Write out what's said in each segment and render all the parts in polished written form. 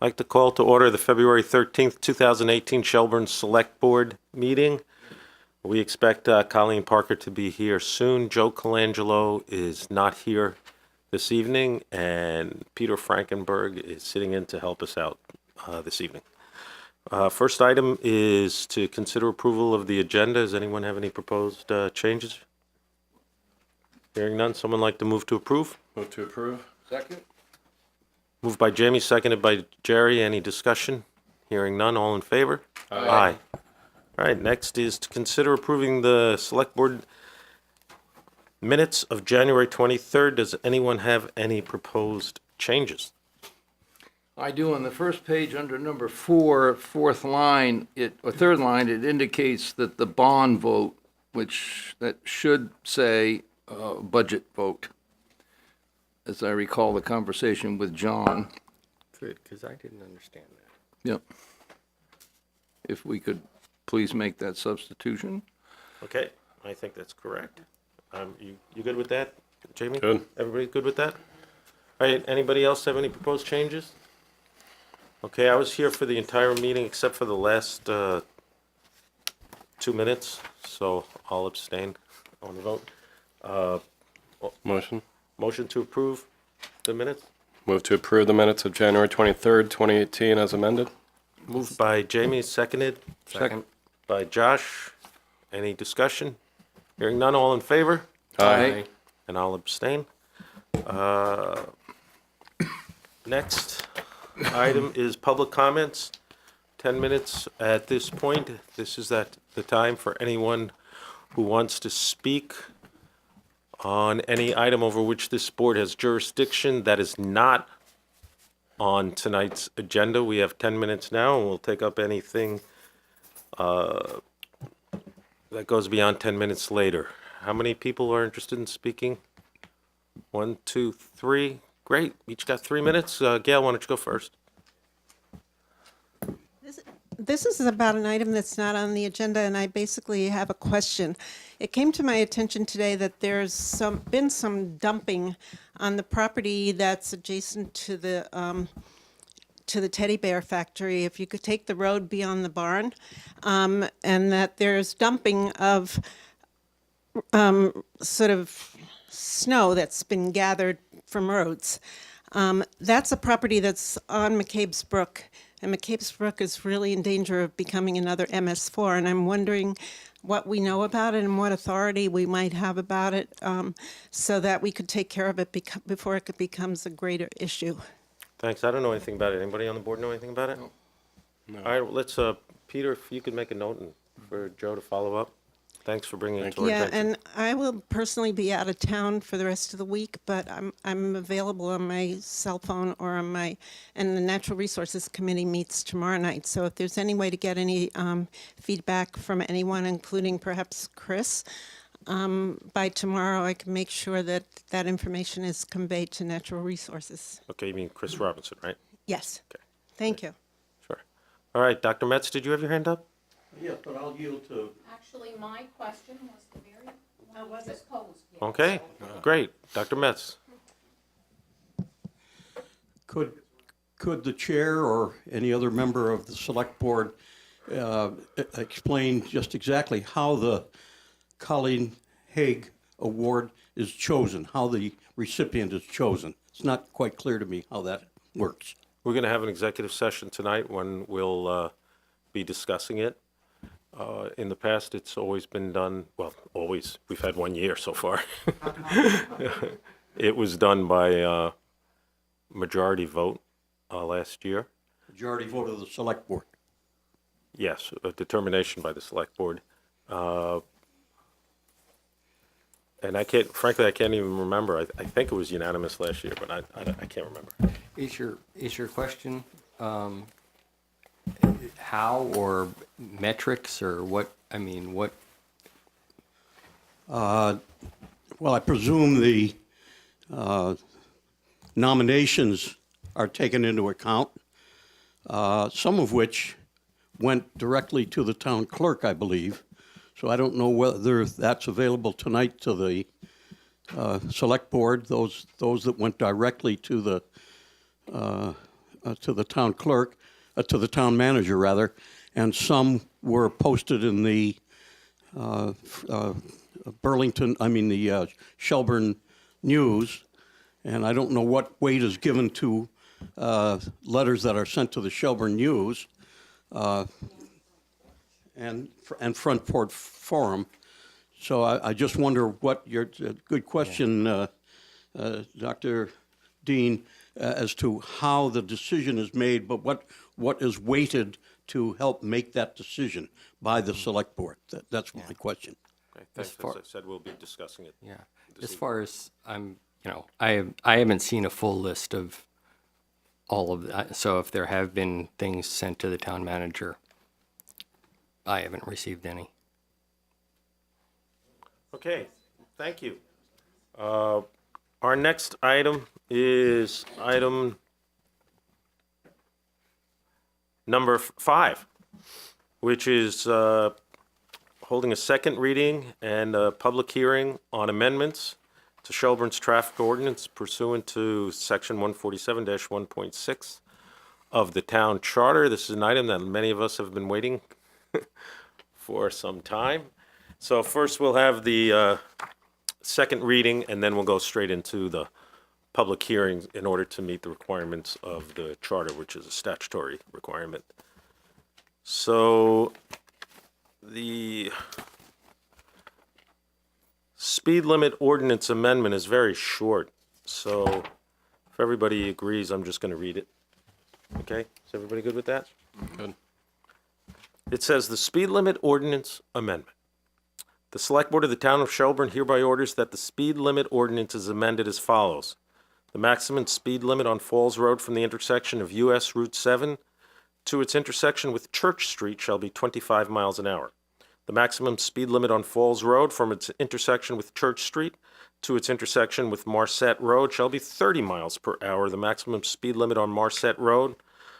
I'd like to call to order the February 13th, 2018 Shelburne Selectboard meeting. We expect Colleen Parker to be here soon. Joe Colangelo is not here this evening, and Peter Frankenberg is sitting in to help us out this evening. First item is to consider approval of the agenda. Does anyone have any proposed changes? Hearing none, someone like to move to approve? Move to approve. Second. Moved by Jamie, seconded by Jerry. Any discussion? Hearing none, all in favor? Aye. All right, next is to consider approving the Select Board minutes of January 23rd. Does anyone have any proposed changes? I do. On the first page, under number 4, fourth line, third line, it indicates that the bond vote, that should say budget vote, as I recall the conversation with John. Good, because I didn't understand that. Yep. If we could please make that substitution. Okay, I think that's correct. You good with that, Jamie? Good. Everybody good with that? All right, anybody else have any proposed changes? Okay, I was here for the entire meeting except for the last 2 minutes, so I'll abstain on the vote. Motion to approve the minutes? Move to approve the minutes of January 23rd, 2018 as amended. Moved by Jamie, seconded Second. by Josh. Any discussion? Hearing none, all in favor? Aye. And I'll abstain. Next item is public comments. 10 minutes at this point. This is the time for anyone who wants to speak on any item over which this board has jurisdiction that is not on tonight's agenda. We have 10 minutes now, and we'll take up anything that goes beyond 10 minutes later. How many people are interested in speaking? 1, 2, 3. Great. Each got 3 minutes. Gail, why don't you go first? This is about an item that's not on the agenda, and I basically have a question. It came to my attention today that there's been some dumping on the property that's adjacent to the teddy bear factory. If you could take the road beyond the barn, and that there's dumping of sort of snow that's been gathered from roads. That's a property that's on McCabe's Brook, and McCabe's Brook is really in danger of becoming another MS4, and I'm wondering what we know about it and what authority we might have about it, so that we could take care of it before it becomes a greater issue. Thanks. I don't know anything about it. Anybody on the board know anything about it? No. All right, well, let's, Peter, if you could make a note for Joe to follow up. Thanks for bringing it to our Yeah, attention. and I will personally be out of town for the rest of the week, but I'm available on my cell phone or on and the Natural Resources Committee meets tomorrow night. So if there's any way to get any feedback from anyone, including perhaps Chris, by tomorrow, I can make sure that that information is conveyed to Natural Resources. Okay, you mean Chris Robinson, right? Yes. Okay. Thank you. Sure. All right, Dr. Metz, did you have your hand up? Yes, but I'll yield to. Actually, my question was the very one that was posed. Yes. Okay, great. Dr. Metz. Could the chair or any other member of the select board explain just exactly how the Colleen Haig Award is chosen, how the recipient is chosen? It's not quite clear to me how that works. We're going to have an executive session tonight when we'll be discussing it. In the past, it's always been done, well, always, we've had 1 year so far. It was done by majority vote last year. Majority vote of the select board. Yes, a determination by the select board. And frankly, I can't even remember. I think it was unanimous last year, but I can't remember. Is your question how or metrics or what? I mean, what? Well, I presume the nominations are taken into account, some of which went directly to the town clerk, I believe. So I don't know whether that's available tonight to the select board, those that went directly to the to the town clerk, to the town manager rather, and some were posted in the Shelburne News, and I don't know what weight is given to letters that are sent to the Shelburne News and Front Porch Forum. So I just wonder what your good question, Dr. Dean, as to how the decision is made, but what is weighted to help make that decision by the select board? That's my question. Okay, thanks. As I said, we'll be discussing it. Yeah. As far as I haven't seen a full list of all of that. So if there have been things sent to the town manager, I haven't received any. Okay, thank you. Our next item is item number 5, which is holding a second reading and a public hearing on amendments to Shelburne's traffic ordinance pursuant to section 147-1.6 of the town charter. This is an item that many of us have been waiting for some time. So first we'll have the second reading, and then we'll go straight into the public hearings in order to meet the requirements of the charter, which is a statutory requirement. So the speed limit ordinance amendment is very short. So if everybody agrees, I'm just going to read it. Okay? Is everybody good with that? Good. It says the speed limit ordinance amendment. The Select Board of the Town of Shelburne hereby orders that the speed limit ordinance is amended as follows. The maximum speed limit on Falls Road from the intersection of US Route 7 to its intersection with Church Street shall be 25 miles an hour. The maximum speed limit on Falls Road from its intersection with Church Street to its intersection with Marset Road shall be 30 miles per hour. The maximum speed limit on Marset Road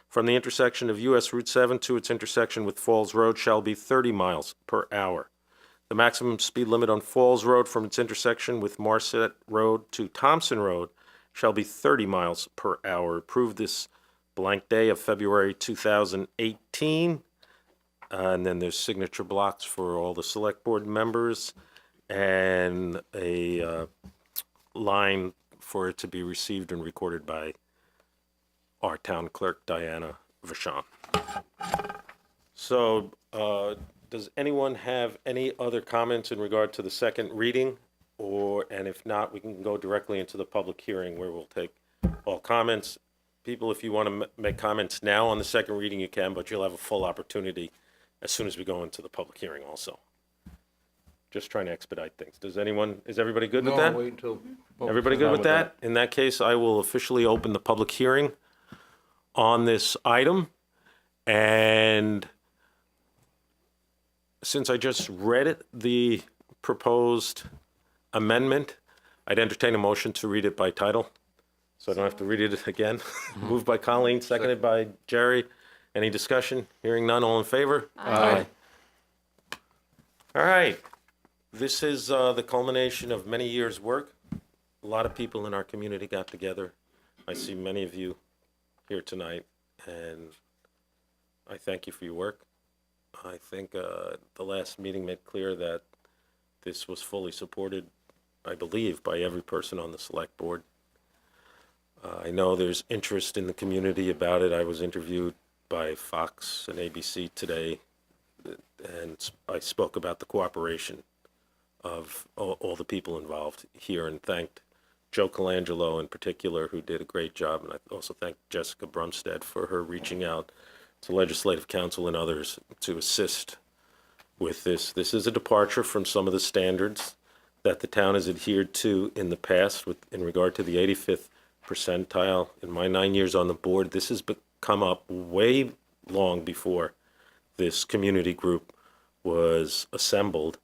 from the intersection of US Route 7 to its intersection with Falls Road shall be 30 miles per hour. The maximum speed limit on Falls Road from its intersection with Marset Road to Thompson Road shall be 30 miles per hour. Approved this blank day of February 2018. And then there's signature blocks for all the select board members and a line for it to be received and recorded by our town clerk, Diana Vachon. So, does anyone have any other comments in regard to the second reading? And if not, we can go directly into the public hearing where we'll take all comments. People, if you want to make comments now on the second reading, you can, but you'll have a full opportunity as soon as we go into the public hearing also. Just trying to expedite things. Is everybody good with that? No, wait until. Everybody good with that? In that case, I will officially open the public hearing on this item. And since I just read it, the proposed amendment, I'd entertain a motion to read it by title, so I don't have to read it again. Moved by Colleen, seconded by Jerry. Any discussion? Hearing none, all in favor? Aye. All right. This is the culmination of many years' work. A lot of people in our community got together. I see many of you here tonight, and I thank you for your work. I think the last meeting made clear that this was fully supported, I believe, by every person on the select board. I know there's interest in the community about it. I was interviewed by Fox and ABC today, and I spoke about the cooperation of all the people involved here and thanked Joe Colangelo in particular, who did a great job, and I also thanked Jessica Brumstead for her reaching out to Legislative Council and others to assist with this. This is a departure from some of the standards that the town has adhered to in the past in regard to the 85th percentile. In my 9 years on the board, this has come up way long before this community group was assembled.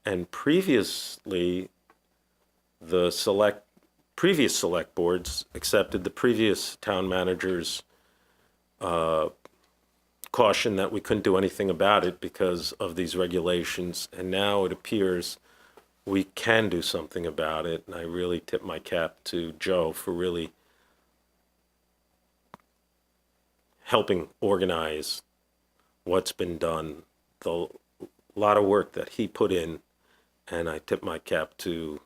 And previously, the previous select boards accepted the previous town manager's caution that we couldn't do anything about it because of these regulations. And now it appears we can do something about it. And I really tip my cap to Joe for really helping organize what's been done, the lot of work that he put in, and I tip my cap to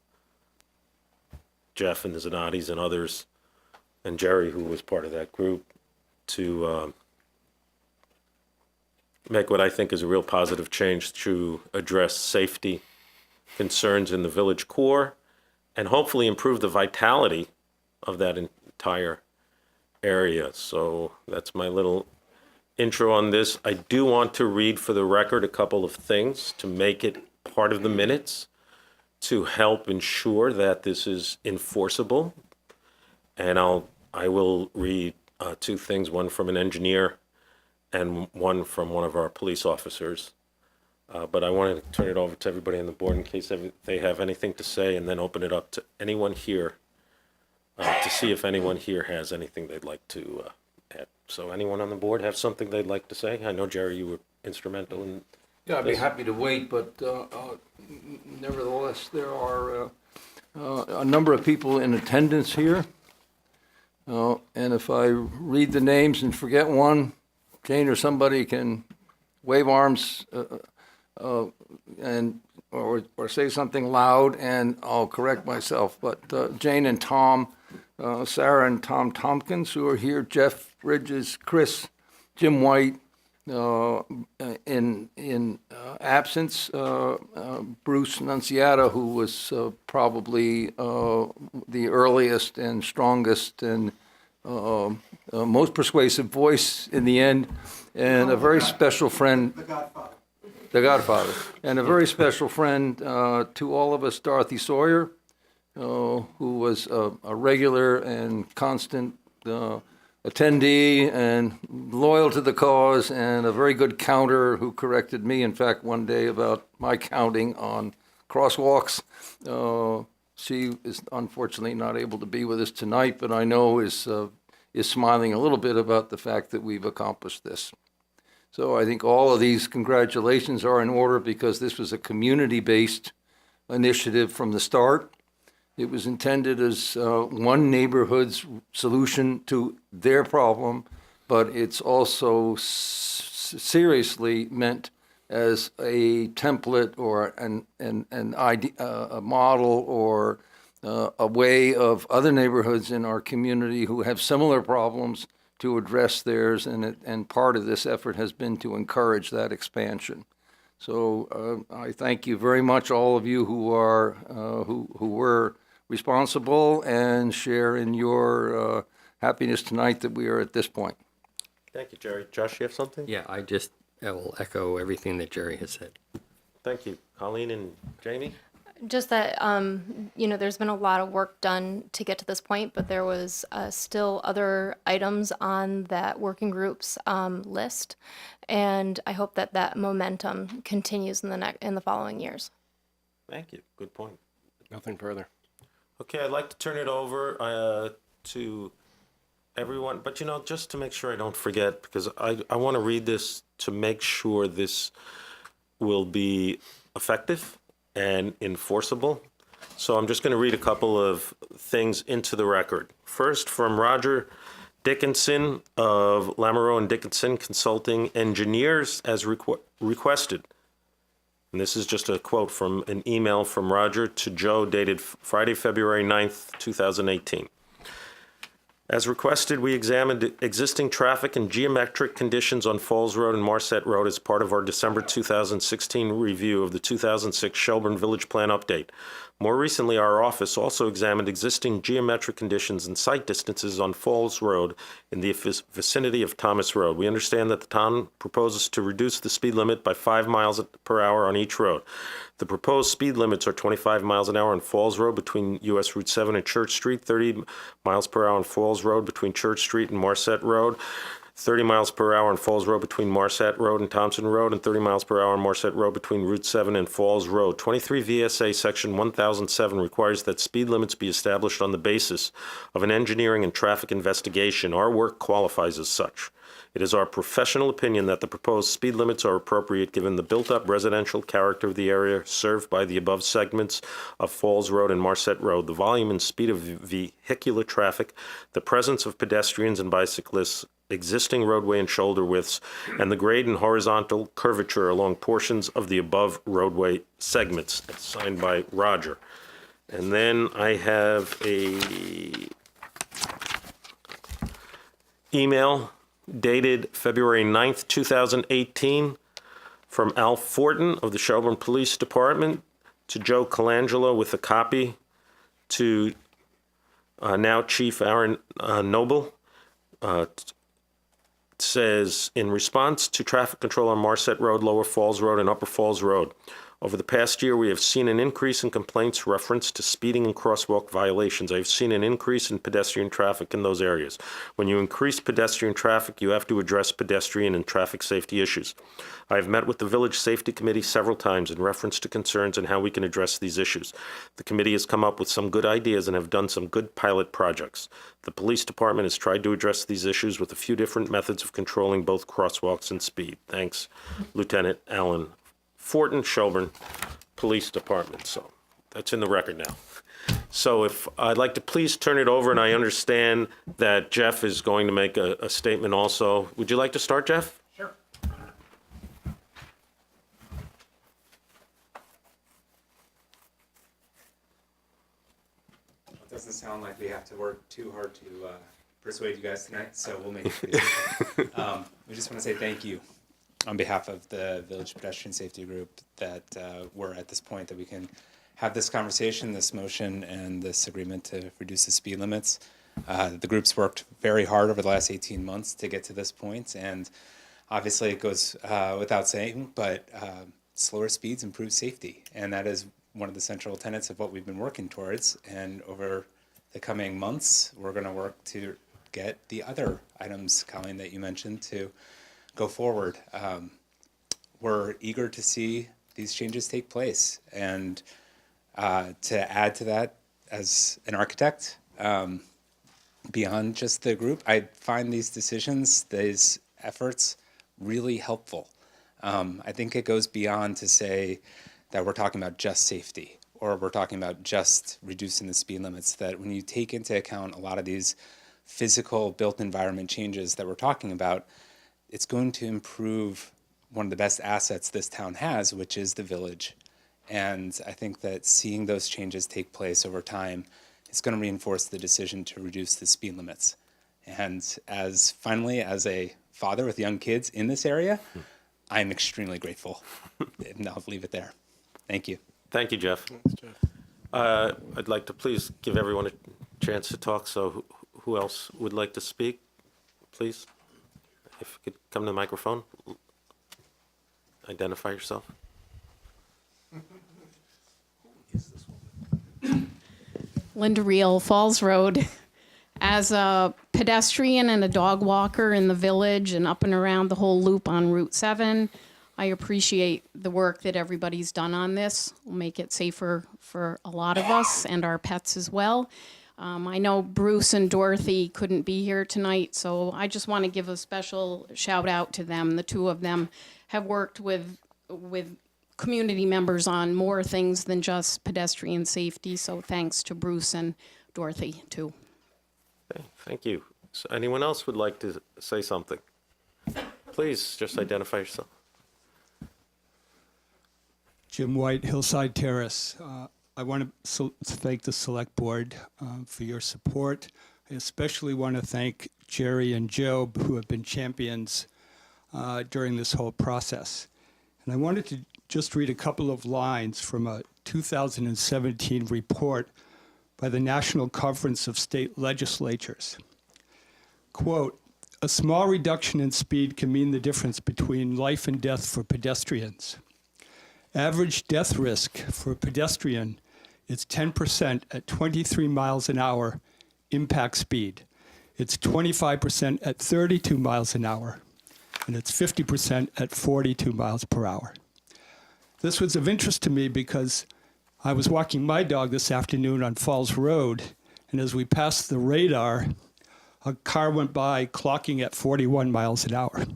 Jeff and the Zanattis and others, and Jerry, who was part of that group, to make what I think is a real positive change to address safety concerns in the village core and hopefully improve the vitality of that entire area. So that's my little intro on this. I do want to read for the record a couple of things to make it part of the minutes to help ensure that this is enforceable. And I will read two things, one from an engineer and one from one of our police officers. But I want to turn it over to everybody on the board in case they have anything to say, and then open it up to anyone here to see if anyone here has anything they'd like to add. So anyone on the board have something they'd like to say? I know, Jerry, you were instrumental in. Yeah, I'd be happy to wait, but nevertheless, there are a number of people in attendance here. And if I read the names and forget one, Jane or somebody can wave arms and or say something loud, and I'll correct myself. But Jane and Tom, Sarah and Tom Tompkins, who are here, Jeff Bridges, Chris, Jim White, in absence, Bruce Nunziata, who was probably the earliest and strongest and most persuasive voice in the end, and a very special friend. The Godfather. And a very special friend to all of us, Dorothy Sawyer, who was a regular and constant attendee and loyal to the cause, and a very good counter who corrected me, in fact, one day about my counting on crosswalks. She is unfortunately not able to be with us tonight, but I know is smiling a little bit about the fact that we've accomplished this. So I think all of these congratulations are in order because this was a community-based initiative from the start. It was intended as one neighborhood's solution to their problem, but it's also seriously meant as a template or an idea, a model or a way of other neighborhoods in our community who have similar problems to address theirs, and part of this effort has been to encourage that expansion. So I thank you very much, all of you who are who were responsible and share in your happiness tonight that we are at this point. Thank you, Jerry. Josh, you have something? Yeah, I will echo everything that Jerry has said. Thank you. Colleen and Jamie? Just that, there's been a lot of work done to get to this point, but there was still other items on that working group's list, and I hope that that momentum continues in the following years. Thank you. Good point. Nothing further. Okay, I'd like to turn it over to everyone, but just to make sure I don't forget, because I want to read this to make sure this will be effective and enforceable. So I'm just going to read a couple of things into the record. First, from Roger Dickinson of Lamoureux and Dickinson Consulting Engineers, as requested. And this is just a quote from an email from Roger to Joe dated Friday, February 9th, 2018. As requested, we examined existing traffic and geometric conditions on Falls Road and Marset Road as part of our December 2016 review of the 2006 Shelburne Village Plan update. More recently, our office also examined existing geometric conditions and site distances on Falls Road in the vicinity of Thomas Road. We understand that the town proposes to reduce the speed limit by 5 miles per hour on each road. The proposed speed limits are 25 miles an hour on Falls Road between US Route 7 and Church Street, 30 miles per hour on Falls Road between Church Street and Marset Road, 30 miles per hour on Falls Road between Marset Road and Thompson Road, and 30 miles per hour on Marset Road between Route 7 and Falls Road. 23 VSA Section 1007 requires that speed limits be established on the basis of an engineering and traffic investigation. Our work qualifies as such. It is our professional opinion that the proposed speed limits are appropriate given the built-up residential character of the area served by the above segments of Falls Road and Marset Road, the volume and speed of vehicular traffic, the presence of pedestrians and bicyclists, existing roadway and shoulder widths, and the grade and horizontal curvature along portions of the above roadway segments. It's signed by Roger. And then I have a email dated February 9th, 2018, from Al Fortin of the Shelburne Police Department to Joe Colangelo with a copy to now Chief Aaron Noble. Says, in response to traffic control on Marset Road, Lower Falls Road, and Upper Falls Road, over the past year, we have seen an increase in complaints reference to speeding and crosswalk violations. I've seen an increase in pedestrian traffic in those areas. When you increase pedestrian traffic, you have to address pedestrian and traffic safety issues. I have met with the Village Safety Committee several times in reference to concerns and how we can address these issues. The committee has come up with some good ideas and have done some good pilot projects. The police department has tried to address these issues with a few different methods of controlling both crosswalks and speed. Thanks, Lieutenant Alan Fortin, Shelburne Police Department. So that's in the record now. So if I'd like to please turn it over, and I understand that Jeff is going to make a statement also. Would you like to start, Jeff? Sure. It doesn't sound like we have to work too hard to persuade you guys tonight, so we'll make it pretty simple. We just want to say thank you on behalf of the Village Pedestrian Safety Group that we're at this point that we can have this conversation, this motion, and this agreement to reduce the speed limits. The group's worked very hard over the last 18 months to get to this point, and obviously it goes without saying, but slower speeds improve safety, and that is one of the central tenets of what we've been working towards. And over the coming months, we're going to work to get the other items, Colleen, that you mentioned, to go forward. We're eager to see these changes take place, and to add to that, as an architect, beyond just the group, I find these decisions, these efforts, really helpful. I think it goes beyond to say that we're talking about just safety, or we're talking about just reducing the speed limits, that when you take into account a lot of these physical built environment changes that we're talking about, it's going to improve one of the best assets this town has, which is the village. And I think that seeing those changes take place over time is going to reinforce the decision to reduce the speed limits. And as a father with young kids in this area, I'm extremely grateful. And I'll leave it there. Thank you. Thank you, Jeff. I'd like to please give everyone a chance to talk, so who else would like to speak, please? If you could come to the microphone, identify yourself. Linda Reel, Falls Road. As a pedestrian and a dog walker in the village and up and around the whole loop on Route 7, I appreciate the work that everybody's done on this. Will make it safer for a lot of us and our pets as well. I know Bruce and Dorothy couldn't be here tonight, so I just want to give a special shout out to them. The two of them have worked with community members on more things than just pedestrian safety, so thanks to Bruce and Dorothy too. Okay, thank you. So anyone else would like to say something? Please just identify yourself. Jim White, Hillside Terrace. I want to thank the Select Board for your support. I especially want to thank Jerry and Joe, who have been champions during this whole process. And I wanted to just read a couple of lines from a 2017 report by the National Conference of State Legislatures. Quote, "A small reduction in speed can mean the difference between life and death for pedestrians. Average death risk for a pedestrian is 10% at 23 miles an hour impact speed. It's 25% at 32 miles an hour, and it's 50% at 42 miles per hour." This was of interest to me because I was walking my dog this afternoon on Falls Road, and as we passed the radar, a car went by clocking at 41 miles an hour.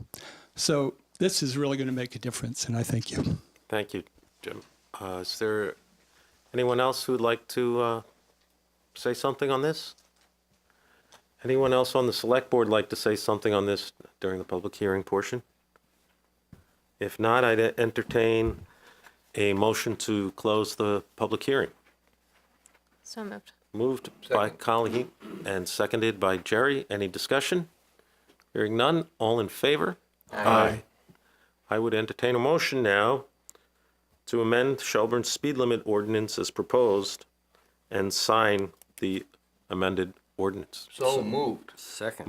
So this is really going to make a difference, and I thank you. Thank you, Jim. Is there anyone else who would like to say something on this? Anyone else on the select board like to say something on this during the public hearing portion? If not, I'd entertain a motion to close the public hearing. So moved. Moved by Colleen and seconded by Jerry. Any discussion? Hearing none, all in favor? Aye. I would entertain a motion now to amend Shelburne speed limit ordinance as proposed and sign the amended ordinance. So moved. Second.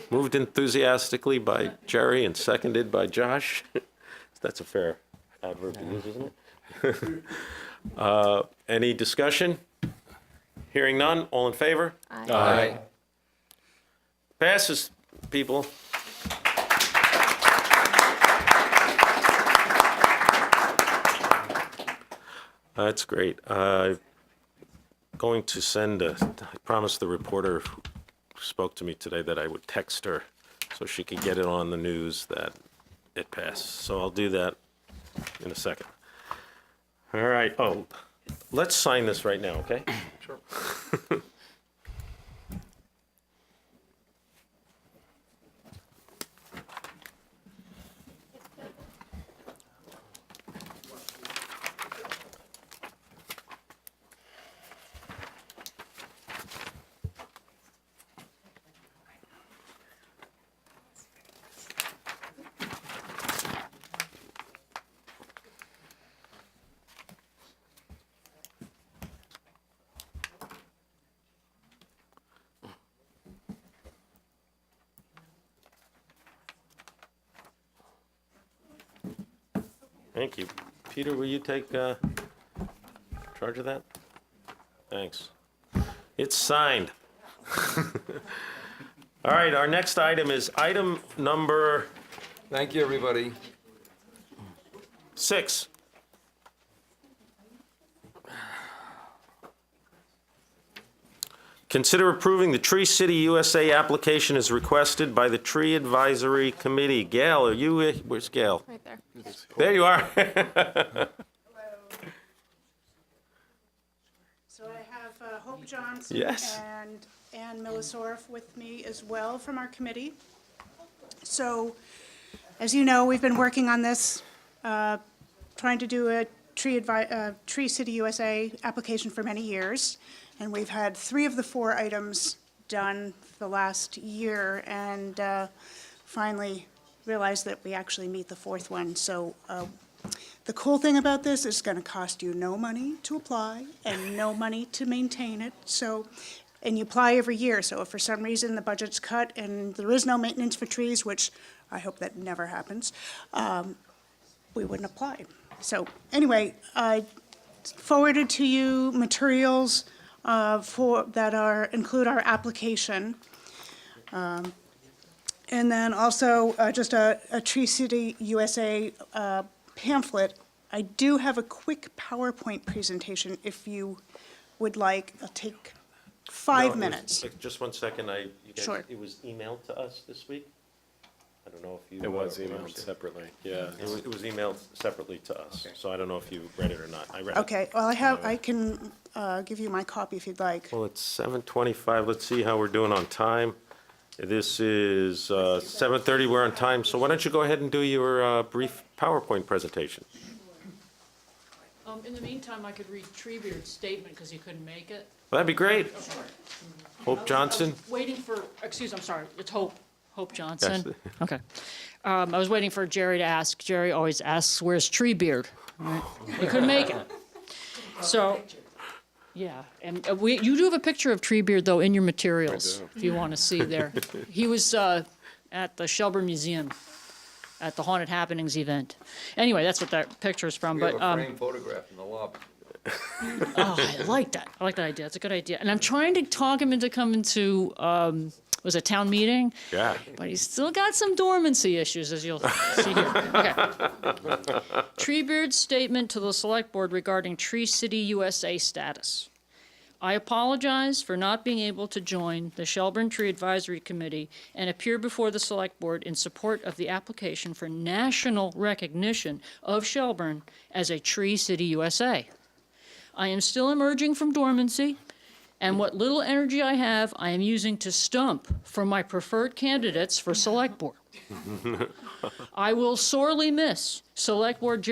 Moved enthusiastically by Jerry and seconded by Josh. That's a fair adverb to use, isn't it? Any discussion? Hearing none, all in favor? Aye. Passes, people. That's great. Going to send I promised the reporter who spoke to me today that I would text her so she could get it on the news that it passed. So I'll do that in a second. All right. Oh, let's sign this right now, okay? Sure. Thank you. Peter, will you take charge of that? Thanks. It's signed. All right, our next item is item number Thank you, everybody. 6. Consider approving the Tree City USA application as requested by the Tree Advisory Committee. Gail, are you, where's Gail? Right there. There you are. So I have Hope Johnson Yes. and Ann Millisorf with me as well from our committee. So, as you know, we've been working on this, trying to do a Tree City USA application for many years. And we've had 3 of the 4 items done the last year and finally realized that we actually meet the 4th one. So the cool thing about this is it's going to cost you no money to apply and no money to maintain it. So, and you apply every year. So if for some reason the budget's cut and there is no maintenance for trees, which I hope that never happens, we wouldn't apply. So anyway, I forwarded to you materials that include our application. And then also just a Tree City USA pamphlet. I do have a quick PowerPoint presentation if you would like. I'll take 5 minutes. Just 1 second. You guys, Sure. it was emailed to us this week. I don't know if you. It was remember emailed it. separately, yeah. It was emailed separately to us, so I don't know if you read it or not. I read it. Okay, well, I can give you my copy if you'd like. Well, it's 7:25. Let's see how we're doing on time. This is 7:30. We're on time. So why don't you go ahead and do your brief PowerPoint presentation? In the meantime, I could read Treebeard's statement because he couldn't make it. That'd be great. Hope Johnson. I was waiting for, I'm sorry, it's Hope Johnson. Yes. Okay. I was waiting for Jerry to ask. Jerry always asks, where's Treebeard? Right? He couldn't make it. So, yeah, and you do have a picture of Treebeard, though, in your materials, if you want to see there. He was at the Shelburne Museum at the Haunted Happenings event. Anyway, that's what that picture is from. We have a framed photograph in the lobby. Oh, I like that. I like that idea. It's a good idea. And I'm trying to talk him into coming to, was a town meeting? Yeah. But he's still got some dormancy issues, as you'll see here. Okay. Treebeard's statement to the Select Board regarding Tree City USA status. I apologize for not being able to join the Shelburne Tree Advisory Committee and appear before the Select Board in support of the application for national recognition of Shelburne as a Tree City USA. I am still emerging from dormancy And what little energy I have, I am using to stump for my preferred candidates for Select Board. I will sorely miss Select Board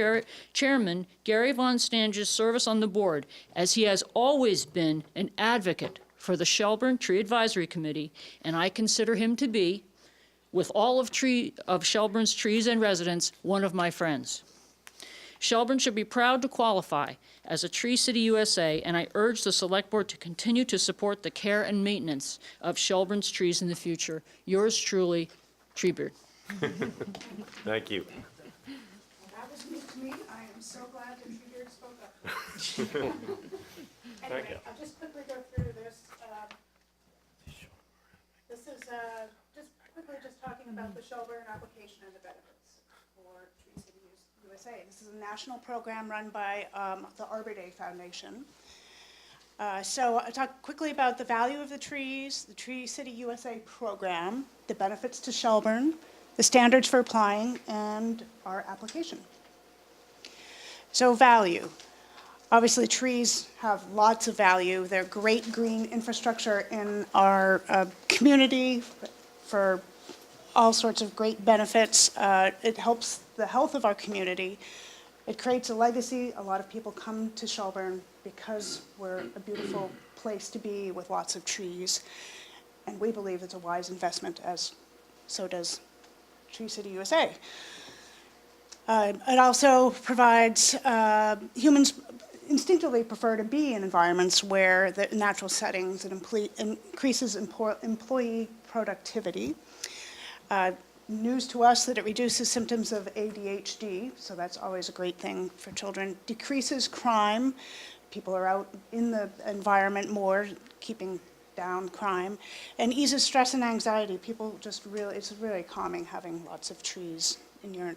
Chairman Gary Von Stange's service on the board, as he has always been an advocate for the Shelburne Tree Advisory Committee, and I consider him to be, with all of Shelburne's trees and residents, one of my friends. Shelburne should be proud to qualify as a Tree City USA, and I urge the Select Board to continue to support the care and maintenance of Shelburne's trees in the future. Yours truly, Treebeard. Thank you. That was news to me. I am so glad that Treebeard spoke up. Anyway, I'll just quickly go through this. This is just talking about the Shelburne application and the benefits for Tree City USA. This is a national program run by the Arbor Day Foundation. So I'll talk quickly about the value of the trees, the Tree City USA program, the benefits to Shelburne, the standards for applying, and our application. So value. Obviously, trees have lots of value. They're great green infrastructure in our community for all sorts of great benefits. It helps the health of our community. It creates a legacy. A lot of people come to Shelburne because we're a beautiful place to be with lots of trees. And we believe it's a wise investment, as so does Tree City USA. It also provides humans instinctively prefer to be in environments where the natural settings, it increases employee productivity. News to us that it reduces symptoms of ADHD, so that's always a great thing for children. Decreases crime. People are out in the environment more, keeping down crime. And eases stress and anxiety. People just really, it's really calming having lots of trees in your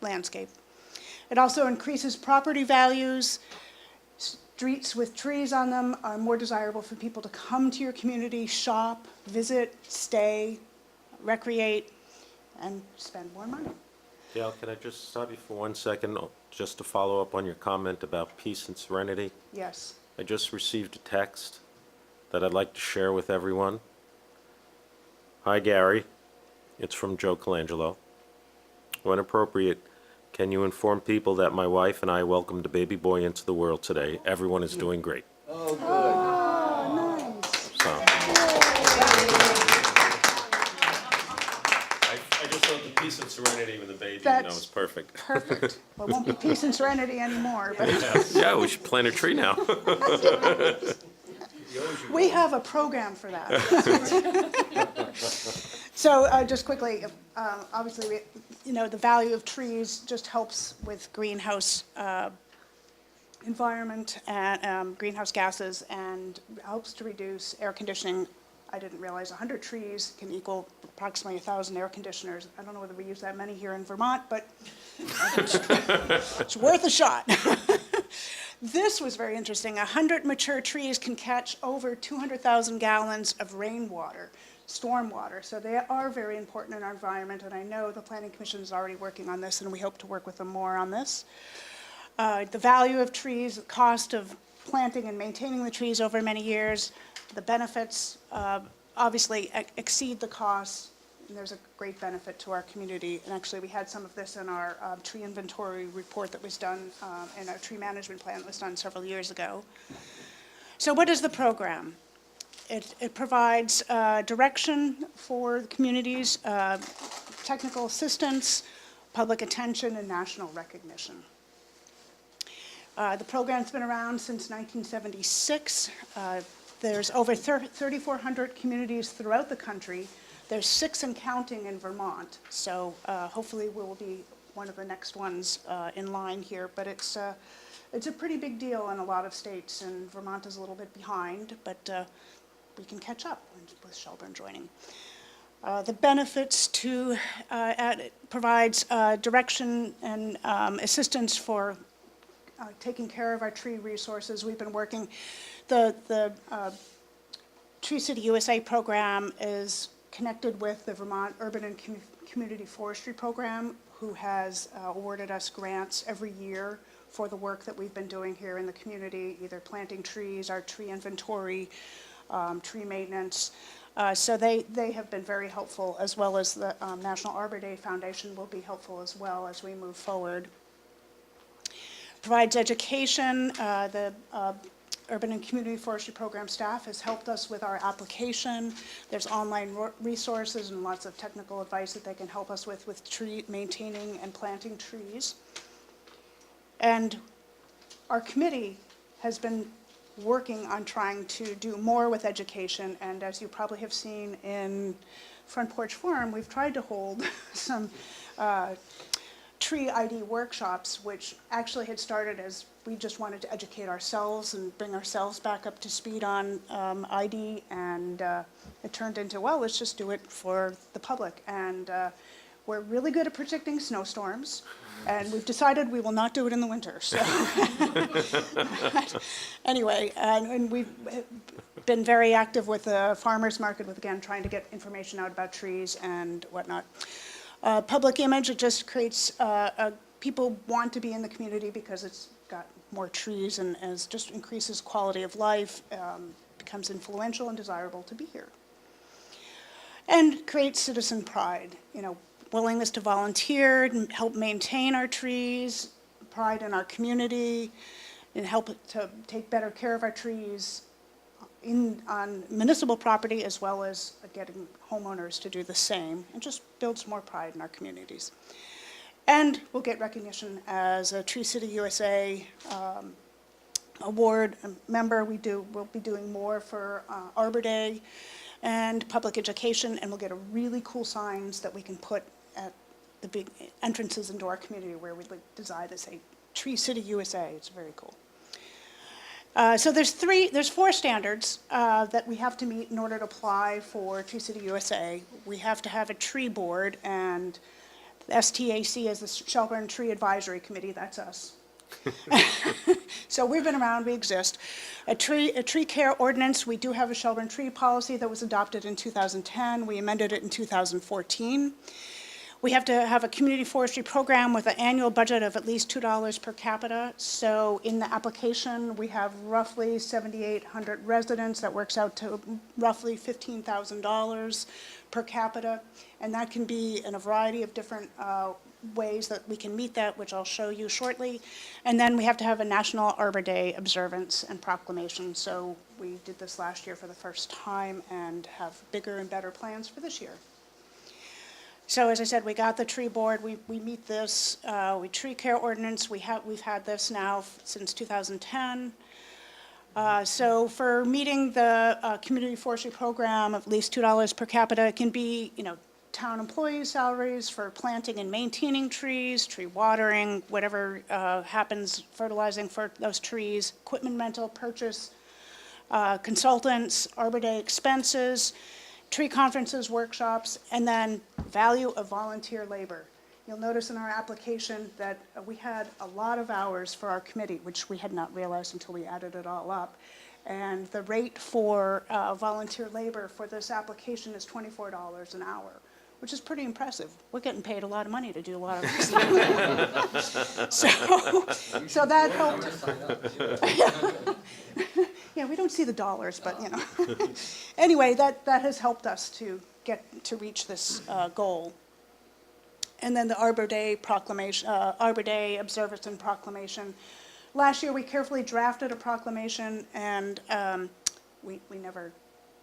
landscape. It also increases property values. Streets with trees on them are more desirable for people to come to your community, shop, visit, stay, recreate, and spend more money. Gail, can I just stop you for 1 second, just to follow up on your comment about peace and serenity? Yes. I just received a text that I'd like to share with everyone. Hi, Gary. It's from Joe Colangelo. When appropriate, can you inform people that my wife and I welcomed a baby boy into the world today? Everyone is doing great. Oh, nice. So. I just thought the peace and serenity with the baby, That's was perfect. perfect. Well, it won't be peace and serenity anymore, but Yeah, we should plant a tree now. we have a program for that. So just quickly, obviously, the value of trees just helps with greenhouse environment and greenhouse gases, and helps to reduce air conditioning. I didn't realize 100 trees can equal approximately 1,000 air conditioners. I don't know whether we use that many here in Vermont, but it's worth a shot. This was very interesting. 100 mature trees can catch over 200,000 gallons of rainwater, stormwater. So they are very important in our environment, and I know the Planning Commission is already working on this, and we hope to work with them more on this. The value of trees, the cost of planting and maintaining the trees over many years, the benefits obviously exceed the costs, and there's a great benefit to our community. And actually, we had some of this in our tree inventory report that was done, in our tree management plan that was done several years ago. So what is the program? It provides direction for the communities, technical assistance, public attention, and national recognition. The program's been around since 1976. There's over 3,400 communities throughout the country. There's 6 and counting in Vermont, so hopefully we'll be one of the next ones in line here. But it's a pretty big deal in a lot of states, and Vermont is a little bit behind, but we can catch up with Shelburne joining. The benefits to it provides direction and assistance for taking care of our tree resources. We've been working, the Tree City USA program is connected with the Vermont Urban and Community Forestry Program, who has awarded us grants every year for the work that we've been doing here in the community, either planting trees, our tree inventory, tree maintenance. So they have been very helpful, as well as the National Arbor Day Foundation will be helpful as well as we move forward. Provides education. The Urban and Community Forestry Program staff has helped us with our application. There's online resources and lots of technical advice that they can help us with tree maintaining and planting trees. And our committee has been working on trying to do more with education, and as you probably have seen in Front Porch Forum, we've tried to hold some tree ID workshops, which actually had started as we just wanted to educate ourselves and bring ourselves back up to speed on ID, and it turned into, well, let's just do it for the public. And we're really good at predicting snowstorms, and we've decided we will not do it in the winter. So anyway, and we've been very active with the farmers market, with, again, trying to get information out about trees and whatnot. Public image, it just creates, people want to be in the community because it's got more trees, and as just increases quality of life, becomes influential and desirable to be here. And creates citizen pride, you know, willingness to volunteer and help maintain our trees, pride in our community, and help to take better care of our trees on municipal property, as well as getting homeowners to do the same, and just builds more pride in our communities. And we'll get recognition as a Tree City USA award member. We'll be doing more for Arbor Day and public education, and we'll get a really cool signs that we can put at the big entrances into our community, where we design to say Tree City USA. It's very cool. So there's four standards that we have to meet in order to apply for Tree City USA. We have to have a tree board, and the STAC is the Shelburne Tree Advisory Committee. That's us. So we've been around, we exist. A tree care ordinance, we do have a Shelburne tree policy that was adopted in 2010. We amended it in 2014. We have to have a community forestry program with an annual budget of at least $2 per capita. So in the application, we have roughly 7,800 residents. That works out to roughly $15,000 per capita. And that can be in a variety of different ways that we can meet that, which I'll show you shortly. And then we have to have a National Arbor Day observance and proclamation. So we did this last year for the first time and have bigger and better plans for this year. So as I said, we got the tree board, we meet this, we tree care ordinance, we've had this now since 2010. So for meeting the community forestry program, at least $2 per capita, it can be, you know, town employees' salaries for planting and maintaining trees, tree watering, whatever happens, fertilizing for those trees, equipment rental, purchase, consultants, Arbor Day expenses, tree conferences, workshops, and then value of volunteer labor. You'll notice in our application that we had a lot of hours for our committee, which we had not realized until we added it all up. And the rate for volunteer labor for this application is $24 an hour, which is pretty impressive. We're getting paid a lot of money to do a lot of this. So that helped. Yeah, we don't see the dollars, but you know. Anyway, that has helped us to reach this goal. And then the Arbor Day proclamation, Arbor Day observance and proclamation. Last year, we carefully drafted a proclamation, and we never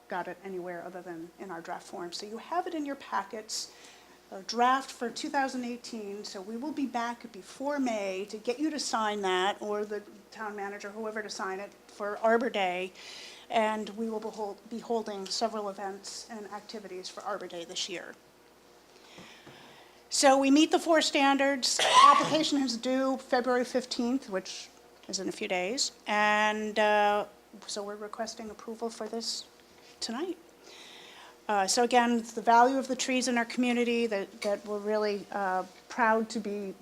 got it anywhere other than in our draft form. So you have it in your packets, a draft for 2018. So we will be back before May to get you to sign that, or the town manager, whoever, to sign it for Arbor Day. And we will be holding several events and activities for Arbor Day this year. So we meet the four standards. Application is due February 15th, which is in a few days. And so we're requesting approval for this tonight. So again, the value of the trees in our community that we're really proud to be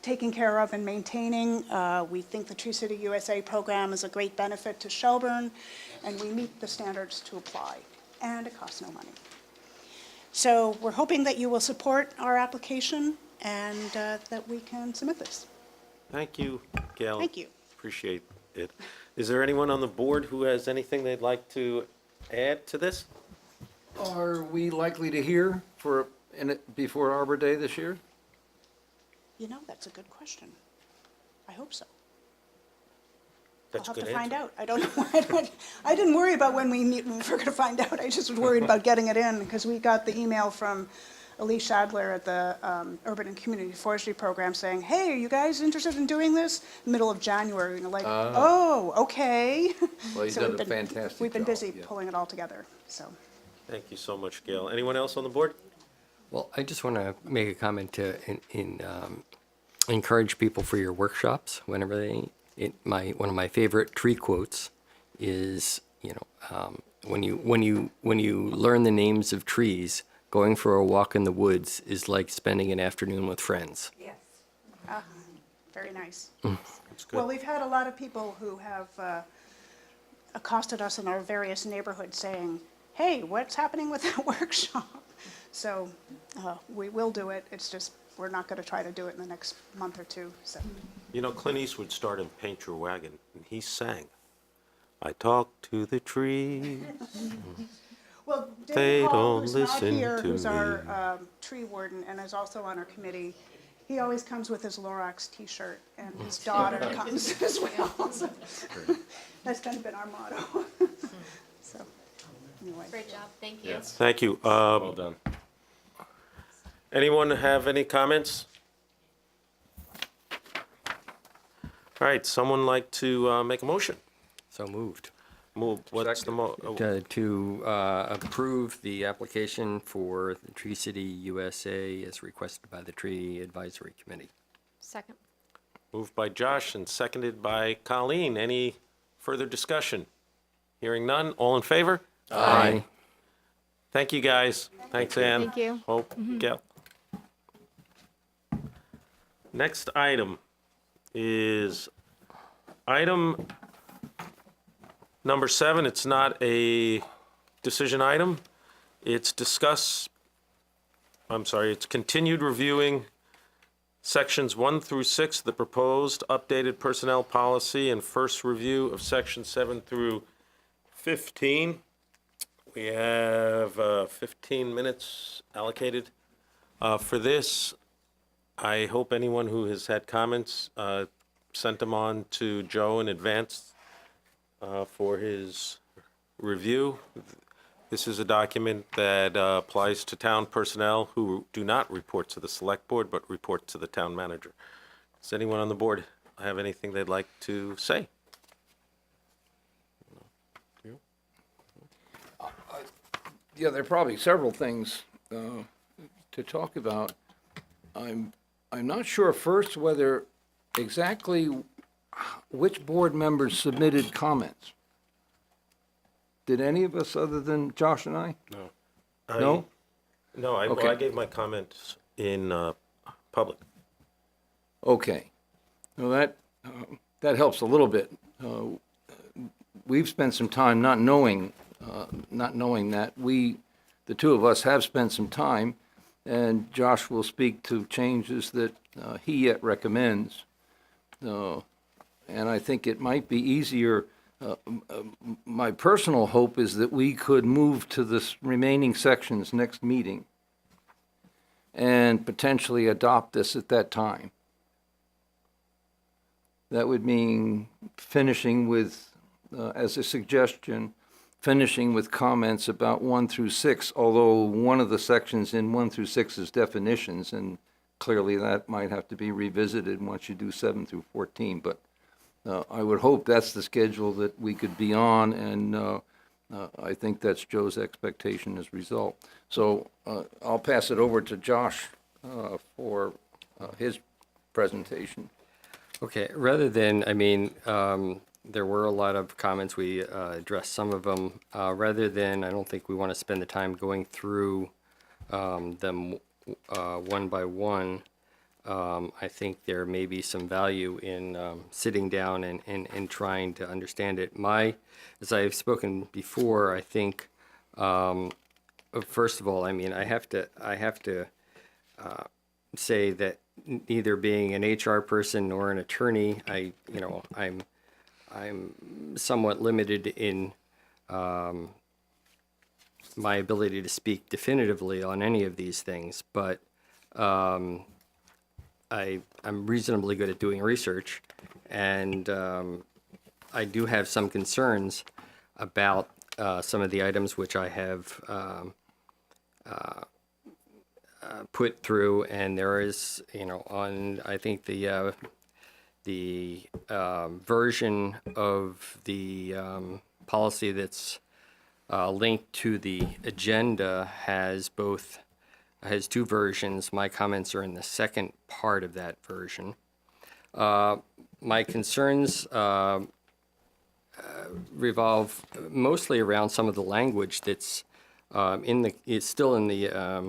taking care of and maintaining. We think the Tree City USA program is a great benefit to Shelburne, and we meet the standards to apply, and it costs no money. So we're hoping that you will support our application and that we can submit this. Thank you, Gail. Thank you. Appreciate it. Is there anyone on the board who has anything they'd like to add to this? Are we likely to hear before Arbor Day this year? You know, that's a good question. I hope so. That's I'll a have good to find answer. out. I don't know. I didn't worry about when we were going to find out. I just was worried about getting it in because we got the email from Elise Shadler at the Urban and Community Forestry Program saying, hey, are you guys interested in doing this? Middle of January. And you're like, oh, okay. Well, you've So done we've a been- fantastic We've been job, busy yeah. pulling it all together, so. Thank you so much, Gail. Anyone else on the board? Well, I just want to make a comment to encourage people for your workshops whenever they. One of my favorite tree quotes is, when you learn the names of trees, going for a walk in the woods is like spending an afternoon with friends. Yes. Very nice. That's good. Well, we've had a lot of people who have accosted us in our various neighborhoods saying, hey, what's happening with that workshop? So we will do it. It's just, we're not going to try to do it in the next month or two, so. You know, Clint Eastwood starred in Paint Your Wagon, and he sang, I talk to the trees. Well, They David Hall, don't who's not listen here, to who's me. our tree warden and is also on our committee, he always comes with his Lorax T-shirt, and his daughter comes as well. So that's kind of been our motto. So, anyway. Great job. Thank you. Thank you. Well done. Anyone have any comments? All right, someone like to make a motion? So moved. Move, what's the To approve the application for the Tree City USA as requested by the Tree Advisory Committee. Second. moved by Josh and seconded by Colleen. Any further discussion? Hearing none, all in favor? Aye. Thank you, guys. Thanks, Ann. Thank you. Hope, Gail. Next item is item number 7. It's not a decision item. It's it's continued reviewing sections 1 through 6, the proposed updated personnel policy, and first review of sections 7 through 15. We have 15 minutes allocated for this. I hope anyone who has had comments sent them on to Joe in advance for his review. This is a document that applies to town personnel who do not report to the select board but report to the town manager. Does anyone on the board have anything they'd like to say? Yeah, there are probably several things to talk about. I'm not sure first whether exactly which board members submitted comments. Did any of us other than Josh and I? No. No? No, I Okay. gave my comments in public. Okay. Well, that helps a little bit. We've spent some time not knowing that. The two of us have spent some time, and Josh will speak to changes that he yet recommends. And I think it might be easier. My personal hope is that we could move to the remaining sections next meeting and potentially adopt this at that time. That would mean finishing with, as a suggestion, finishing with comments about 1 through 6, although one of the sections in 1 through 6 is definitions, and clearly that might have to be revisited once you do 7 through 14. But I would hope that's the schedule that we could be on, and I think that's Joe's expectation as a result. So I'll pass it over to Josh for his presentation. Okay, rather than, there were a lot of comments, we addressed some of them. Rather than, I don't think we want to spend the time going through them one by one. I think there may be some value in sitting down and trying to understand it. As I've spoken before, I think, first of all, I have to say that neither being an HR person nor an attorney, I'm somewhat limited in my ability to speak definitively on any of these things, but I'm reasonably good at doing research, and I do have some concerns about some of the items which I have put through, and there is, on I think the version of the policy that's linked to the agenda has two versions. My comments are in the second part of that version. My concerns revolve mostly around some of the language that's it's still in the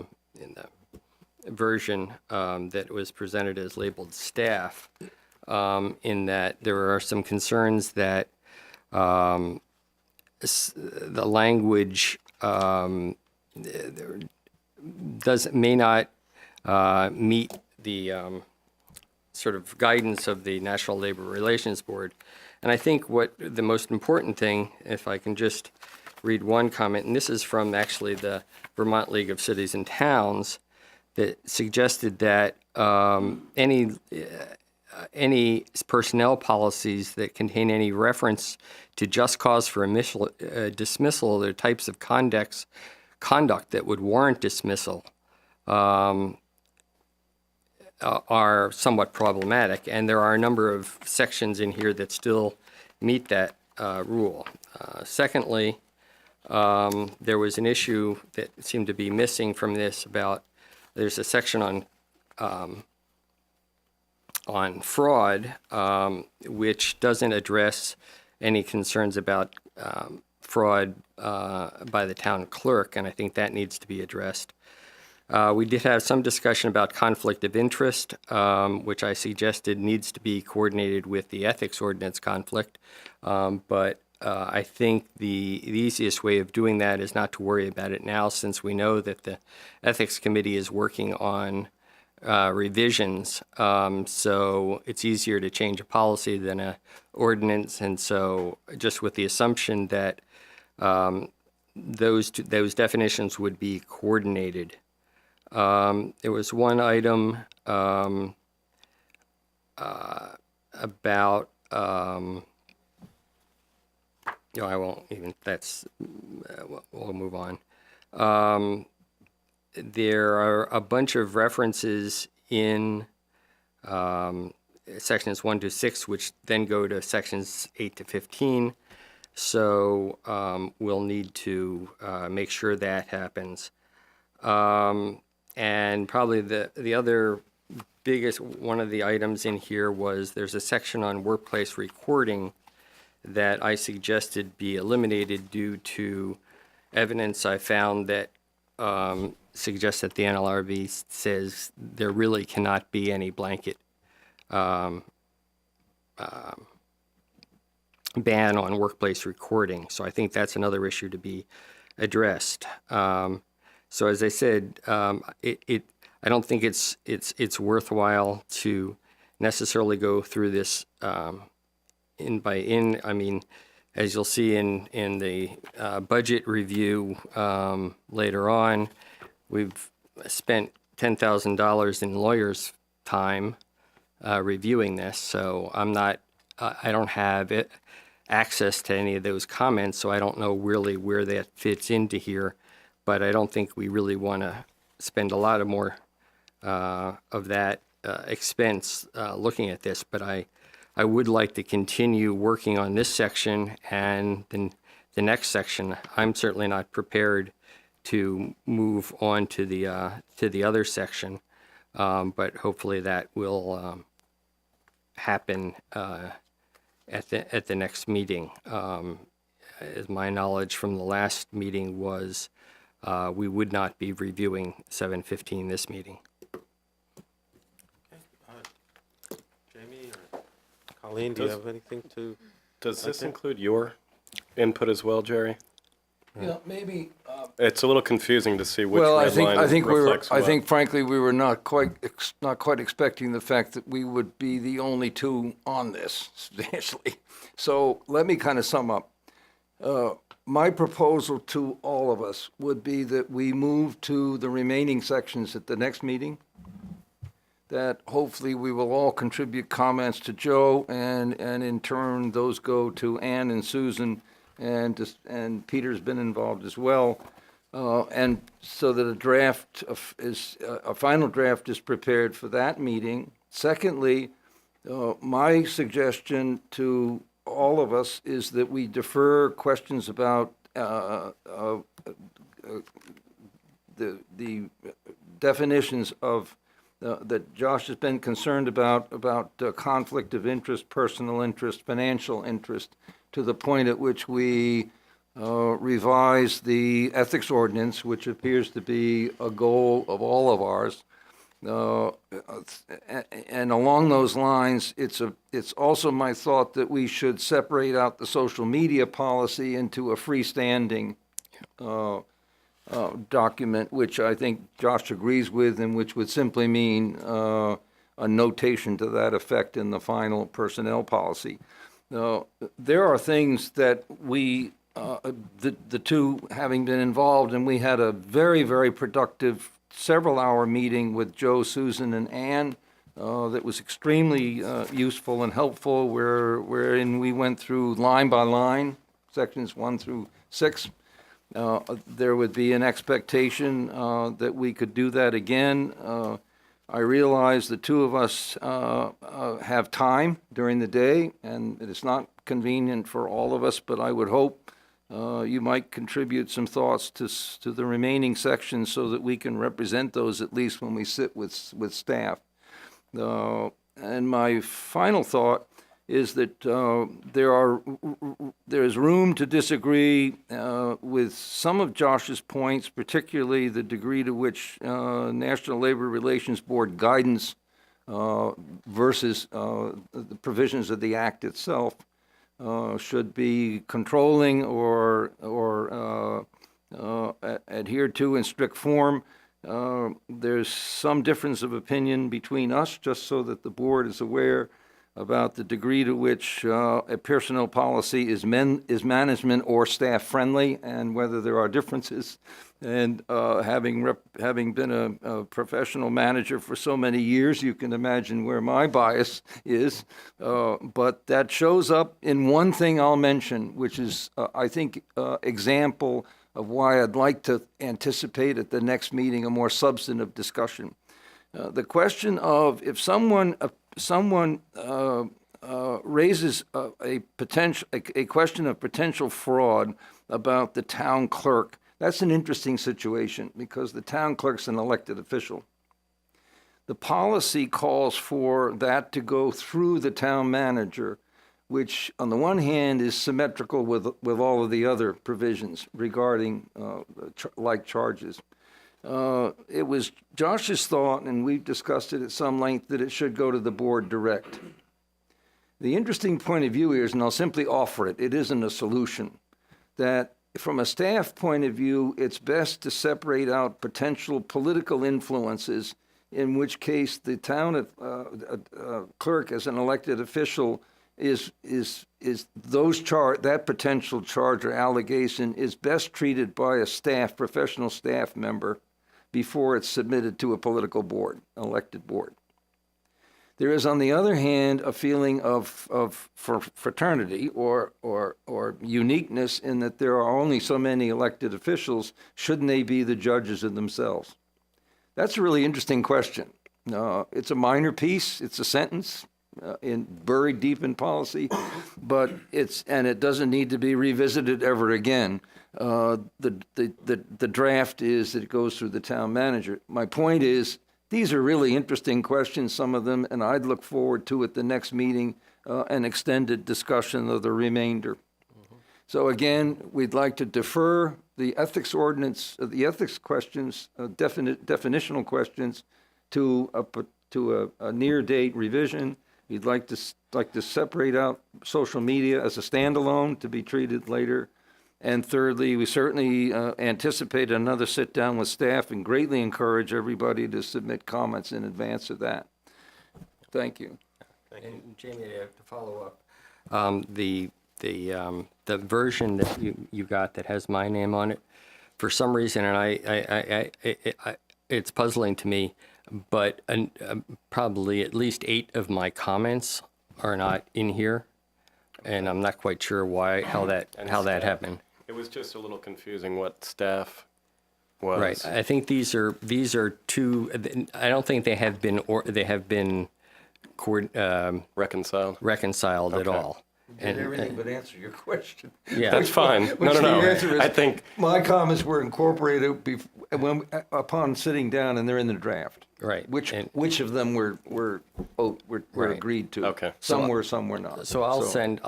version that was presented as labeled staff, in that there are some concerns that the language may not meet the sort of guidance of the National Labor Relations Board. And I think what the most important thing, if I can just read one comment, and this is from actually the Vermont League of Cities and Towns, that suggested that any personnel policies that contain any reference to just cause for dismissal or types of conduct that would warrant dismissal are somewhat problematic, and there are a number of sections in here that still meet that rule. Secondly, there was an issue that seemed to be missing from this about there's a section on fraud, which doesn't address any concerns about fraud by the town clerk, and I think that needs to be addressed. We did have some discussion about conflict of interest, which I suggested needs to be coordinated with the ethics ordinance conflict, but I think the easiest way of doing that is not to worry about it now, since we know that the ethics committee is working on revisions, so it's easier to change a policy than a ordinance, and so just with the assumption that those definitions would be coordinated. There was one item about I won't even, we'll move on. There are a bunch of references in sections 1 to 6, which then go to sections 8 to 15. So we'll need to make sure that happens. And probably the other biggest one of the items in here was there's a section on workplace recording that I suggested be eliminated due to evidence I found that suggests that the NLRB says there really cannot be any blanket ban on workplace recording. So I think that's another issue to be addressed. So as I said, I don't think it's worthwhile to necessarily go through this in by in. I mean, as you'll see in the budget review later on, we've spent $10,000 in lawyers' time reviewing this. So I don't have access to any of those comments, so I don't know really where that fits into here. But I don't think we really want to spend a lot of more of that expense looking at this. But I would like to continue working on this section, and then the next section. I'm certainly not prepared to move on to the other section, but hopefully that will happen at the next meeting. As my knowledge from the last meeting was, we would not be reviewing 715 this meeting. Jamie or Colleen, do you have anything to? Does this include your input as well, Jerry? Yeah, maybe It's a little confusing to see which Well, red line reflects what. I think frankly, we were not quite expecting the fact that we would be the only two on this substantially. So let me kind of sum up. My proposal to all of us would be that we move to the remaining sections at the next meeting, that hopefully we will all contribute comments to Joe, and in turn, those go to Ann and Susan, and Peter's been involved as well. And so that a final draft is prepared for that meeting. Secondly, my suggestion to all of us is that we defer questions about the definitions of that Josh has been concerned about conflict of interest, personal interest, financial interest, to the point at which we revise the ethics ordinance, which appears to be a goal of all of ours. And along those lines, it's also my thought that we should separate out the social media policy into a freestanding document, which I think Josh agrees with, and which would simply mean a notation to that effect in the final personnel policy. There are things that we, the two having been involved, and we had a very, very productive several-hour meeting with Joe, Susan, and Ann that was extremely useful and helpful, wherein we went through line by line, sections 1 through 6. There would be an expectation that we could do that again. I realize the two of us have time during the day, and it is not convenient for all of us, but I would hope you might contribute some thoughts to the remaining sections so that we can represent those at least when we sit with staff. And my final thought is that there is room to disagree with some of Josh's points, particularly the degree to which National Labor Relations Board guidance versus the provisions of the Act itself should be controlling or adhered to in strict form. There's some difference of opinion between us, just so that the board is aware about the degree to which a personnel policy is management or staff friendly, and whether there are differences. And having been a professional manager for so many years, you can imagine where my bias is. But that shows up in one thing I'll mention, which is, I think, example of why I'd like to anticipate at the next meeting a more substantive discussion. The question of if someone raises a question of potential fraud about the town clerk, that's an interesting situation because the town clerk's an elected official. The policy calls for that to go through the town manager, which on the one hand is symmetrical with all of the other provisions regarding like charges. It was Josh's thought, and we've discussed it at some length, that it should go to the board direct. The interesting point of view here is, and I'll simply offer it, it isn't a solution, that from a staff point of view, it's best to separate out potential political influences, in which case the town clerk as an elected official is that potential charge or allegation is best treated by a professional staff member before it's submitted to a political board, elected board. There is, on the other hand, a feeling of fraternity or uniqueness in that there are only so many elected officials. Shouldn't they be the judges of themselves? That's a really interesting question. It's a minor piece. It's a sentence buried deep in policy, but it doesn't need to be revisited ever again. The draft is that it goes through the town manager. My point is, these are really interesting questions, some of them, and I'd look forward to at the next meeting an extended discussion of the remainder. So again, we'd like to defer the ethics ordinance, the ethics questions, definitional questions, to a near date revision. We'd like to separate out social media as a standalone to be treated later. And thirdly, we certainly anticipate another sit-down with staff and greatly encourage everybody to submit comments in advance of that. Thank you. And Jamie, to follow up, the version that you got that has my name on it, for some reason, and it's puzzling to me, but probably at least 8 of my comments are not in here, and I'm not quite sure how that happened. It was just a little confusing what staff was. Right. I think these are two. I don't think they have been reconciled at Okay. all. Did everything but answer your question. Yeah. That's fine. Which the answer is, I think my comments were incorporated upon sitting down, and they're in the draft. Right. Which of them were Right. agreed to? Okay. Some were, some were not. So I'll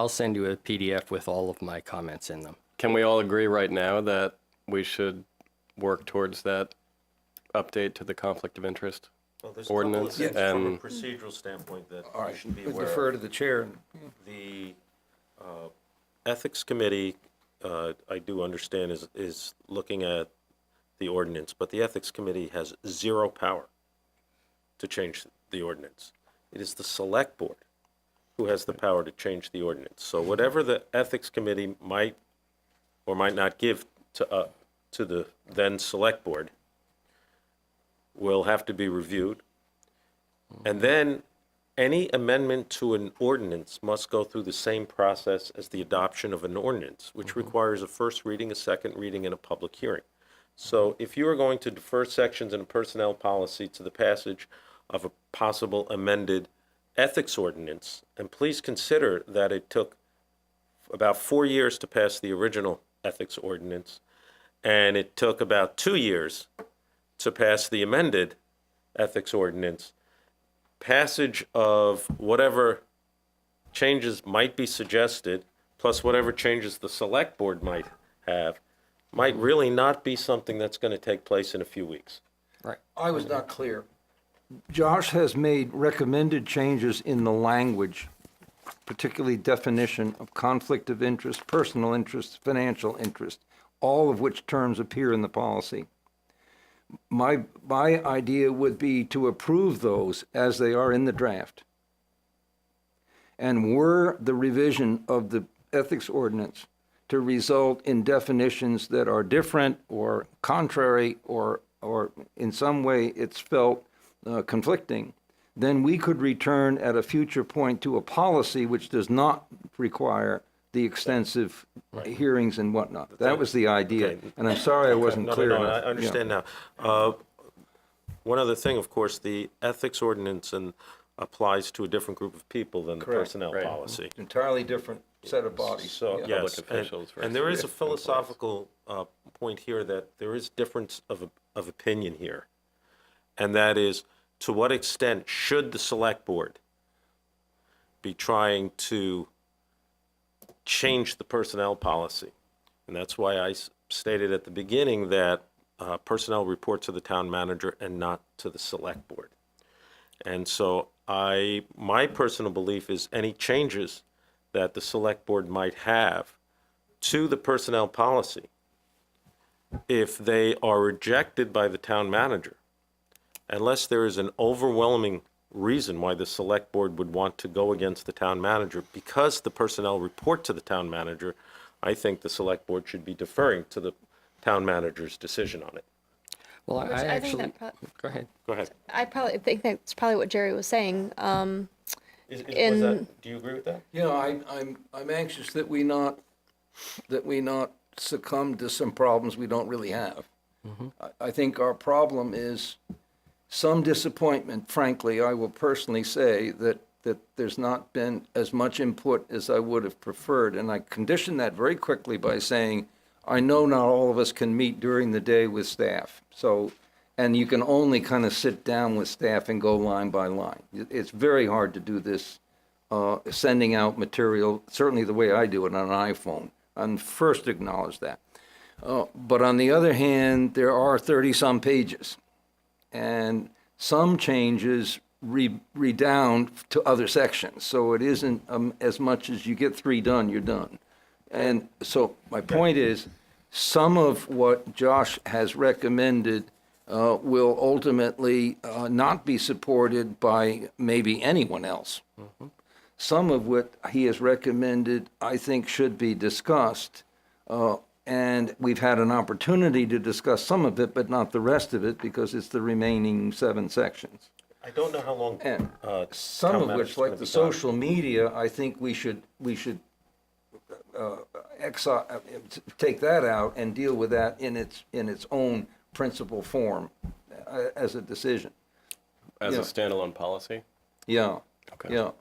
send you a PDF with all of my comments in them. Can we all agree right now that we should work towards that update to the conflict of interest Well, there's ordinance? a couple of things from a And procedural standpoint that All you right, should be we aware defer of. to the chair. The Ethics Committee, I do understand, is looking at the ordinance, but the Ethics Committee has zero power to change the ordinance. It is the Selectboard who has the power to change the ordinance. So whatever the Ethics Committee might or might not give to the then Selectboard will have to be reviewed. And then any amendment to an ordinance must go through the same process as the adoption of an ordinance, which requires a first reading, a second reading, and a public hearing. So if you are going to defer sections in a personnel policy to the passage of a possible amended ethics ordinance, and please consider that it took about 4 years to pass the original ethics ordinance, and it took about 2 years to pass the amended ethics ordinance. Passage of whatever changes might be suggested, plus whatever changes the select board might have, might really not be something that's going to take place in a few weeks. Right. I was not clear. Josh has made recommended changes in the language, particularly definition of conflict of interest, personal interest, financial interest, all of which terms appear in the policy. My idea would be to approve those as they are in the draft. And were the revision of the ethics ordinance to result in definitions that are different or contrary or in some way it's felt conflicting, then we could return at a future point to a policy which does not require the extensive hearings and whatnot. That was the idea, Okay. and I'm sorry I wasn't No, clear no, enough. I understand now. One other thing, of course, the ethics ordinance applies to a different group of people than the personnel Right. policy. Entirely different set of bodies. So, Yeah. yes, Public officials and there is a versus philosophical point here that there is difference of opinion here. And that is, to what extent should the select board be trying to change the personnel policy? And that's why I stated at the beginning that personnel report to the town manager and not to the select board. And so my personal belief is any changes that the select board might have to the personnel policy, if they are rejected by the town manager, unless there is an overwhelming reason why the select board would want to go against the town manager, because the personnel report to the town manager, I think the select board should be deferring to the town manager's decision on it. Well, Which I I think actually that go ahead. Go ahead. I probably think that's probably what Jerry was saying. Was In- that, do you agree with that? You know, I'm anxious that we not succumb to some problems we don't really have. I think our problem is some disappointment, frankly, I will personally say, that there's not been as much input as I would have preferred. And I condition that very quickly by saying, I know not all of us can meet during the day with staff. So, and you can only kind of sit down with staff and go line by line. It's very hard to do this, sending out material, certainly the way I do it on an iPhone. I'm first to acknowledge that. But on the other hand, there are 30-some pages. And some changes redound to other sections. So it isn't as much as you get 3 done, you're done. And so my point is, some of what Josh has recommended will ultimately not be supported by maybe anyone else. Some of what he has recommended, I think, should be discussed. And we've had an opportunity to discuss some of it, but not the rest of it, because it's the remaining 7 sections. I don't know how long. And some town of manager's which, gonna like the be gone. social media, I think we should take that out and deal with that in its own principal form as a decision. As Yeah. a standalone policy? Yeah, Okay. yeah.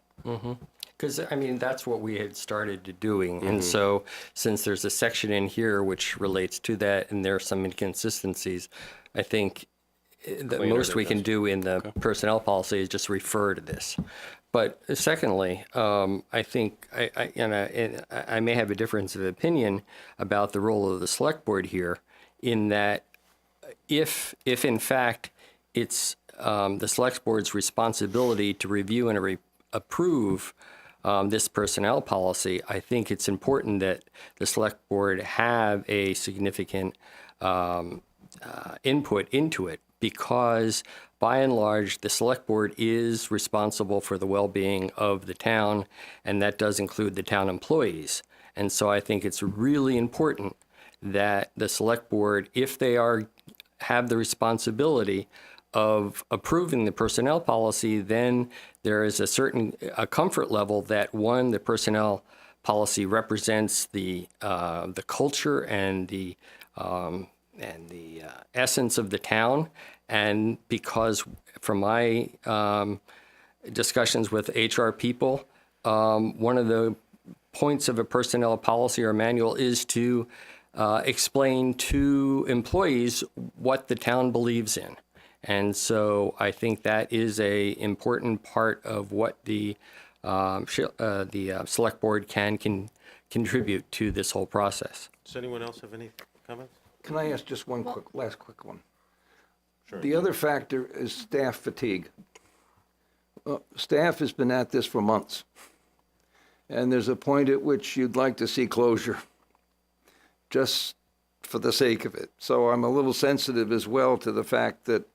Because, I mean, that's what we had started doing. And so since there's a section in here which relates to that and there are some inconsistencies, I think the Cleaner most to we can just- do in the personnel policy is just refer to this. But secondly, I think, I may have a difference of opinion about the role of the select board here, in that if in fact it's the select board's responsibility to review and approve this personnel policy, I think it's important that the select board have a significant input into it, because by and large, the select board is responsible for the well-being of the town, and that does include the town employees. And so I think it's really important that the select board, if they have the responsibility of approving the personnel policy, then there is a comfort level that, one, the personnel policy represents the culture and the essence of the town. And because from my discussions with HR people, one of the points of a personnel policy or manual is to explain to employees what the town believes in. And so I think that is a important part of what the select board can contribute to this whole process. Does anyone else have any comments? Can I ask just one last quick one? Sure. The other factor is staff fatigue. Staff has been at this for months, and there's a point at which you'd like to see closure, just for the sake of it. So I'm a little sensitive as well to the fact that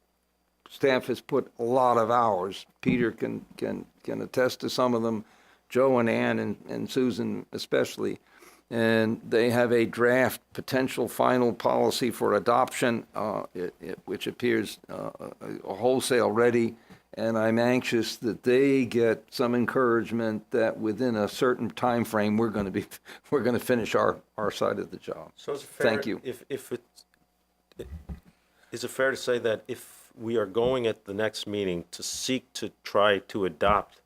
staff has put a lot of hours. Peter can attest to some of them, Joe and Ann and Susan especially. And they have a draft potential final policy for adoption, which appears wholesale ready. And I'm anxious that they get some encouragement that within a certain time frame we're going to finish our side of the job. So is it fair, Thank you. Is it fair to say that if we are going at the next meeting to seek to try to adopt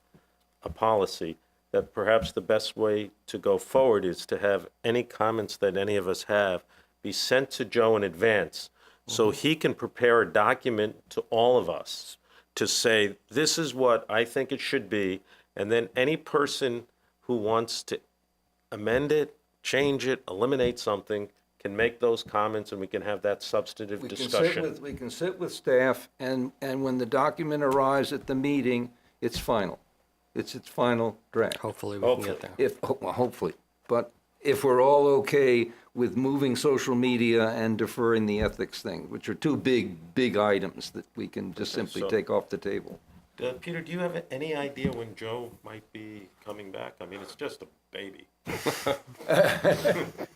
a policy, that perhaps the best way to go forward is to have any comments that any of us have be sent to Joe in advance, so he can prepare a document to all of us to say, this is what I think it should be, and then any person who wants to amend it, change it, eliminate something, can make those comments, and we can have that substantive discussion. We can sit with staff, and when the document arrives at the meeting, it's final. It's its final draft. Hopefully we can get there. Hopefully. But if we're all okay with moving social media and deferring the ethics thing, which are two big items that we can just simply so- take off the table. Peter, do you have any idea when Joe might be coming back? I mean, it's just a baby.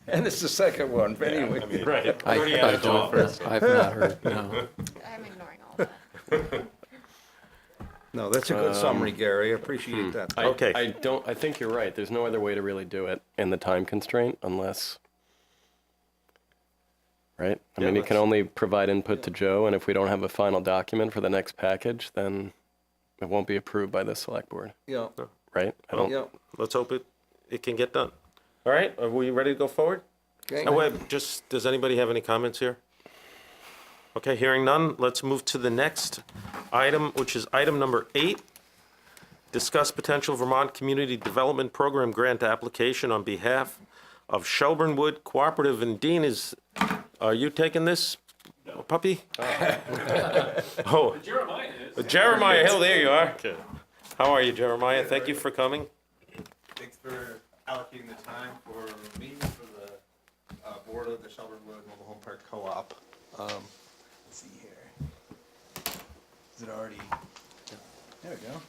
And it's the second one, but anyway. I mean, right. Already had a dog. I've not heard, no. I'm ignoring all that. No, that's a good summary, Gary. I appreciate that. Okay. I think you're right. There's no other way to really do it in the time constraint unless, right? I Yeah, mean, you can let's- only provide input to Joe, and if we don't have a final document for the next package, then it won't be approved by the select board, Yeah, right? I don't, yeah. Let's hope it can get done. All right, are we ready to go forward? Okay. Oh, wait, does anybody have any comments here? Okay, hearing none, let's move to the next item, which is item number 8. Discuss potential Vermont Community Development Program grant application on behalf of Shelburne Wood Cooperative. And Dean, are you taking this, puppy? Oh. Jeremiah is. Jeremiah Hill, there you are. How are you, Jeremiah? Thank you for coming. Thanks for allocating the time for me. board of the Shelburne Mobile Home Park Co-op. Let's see here. Is it already? There we go.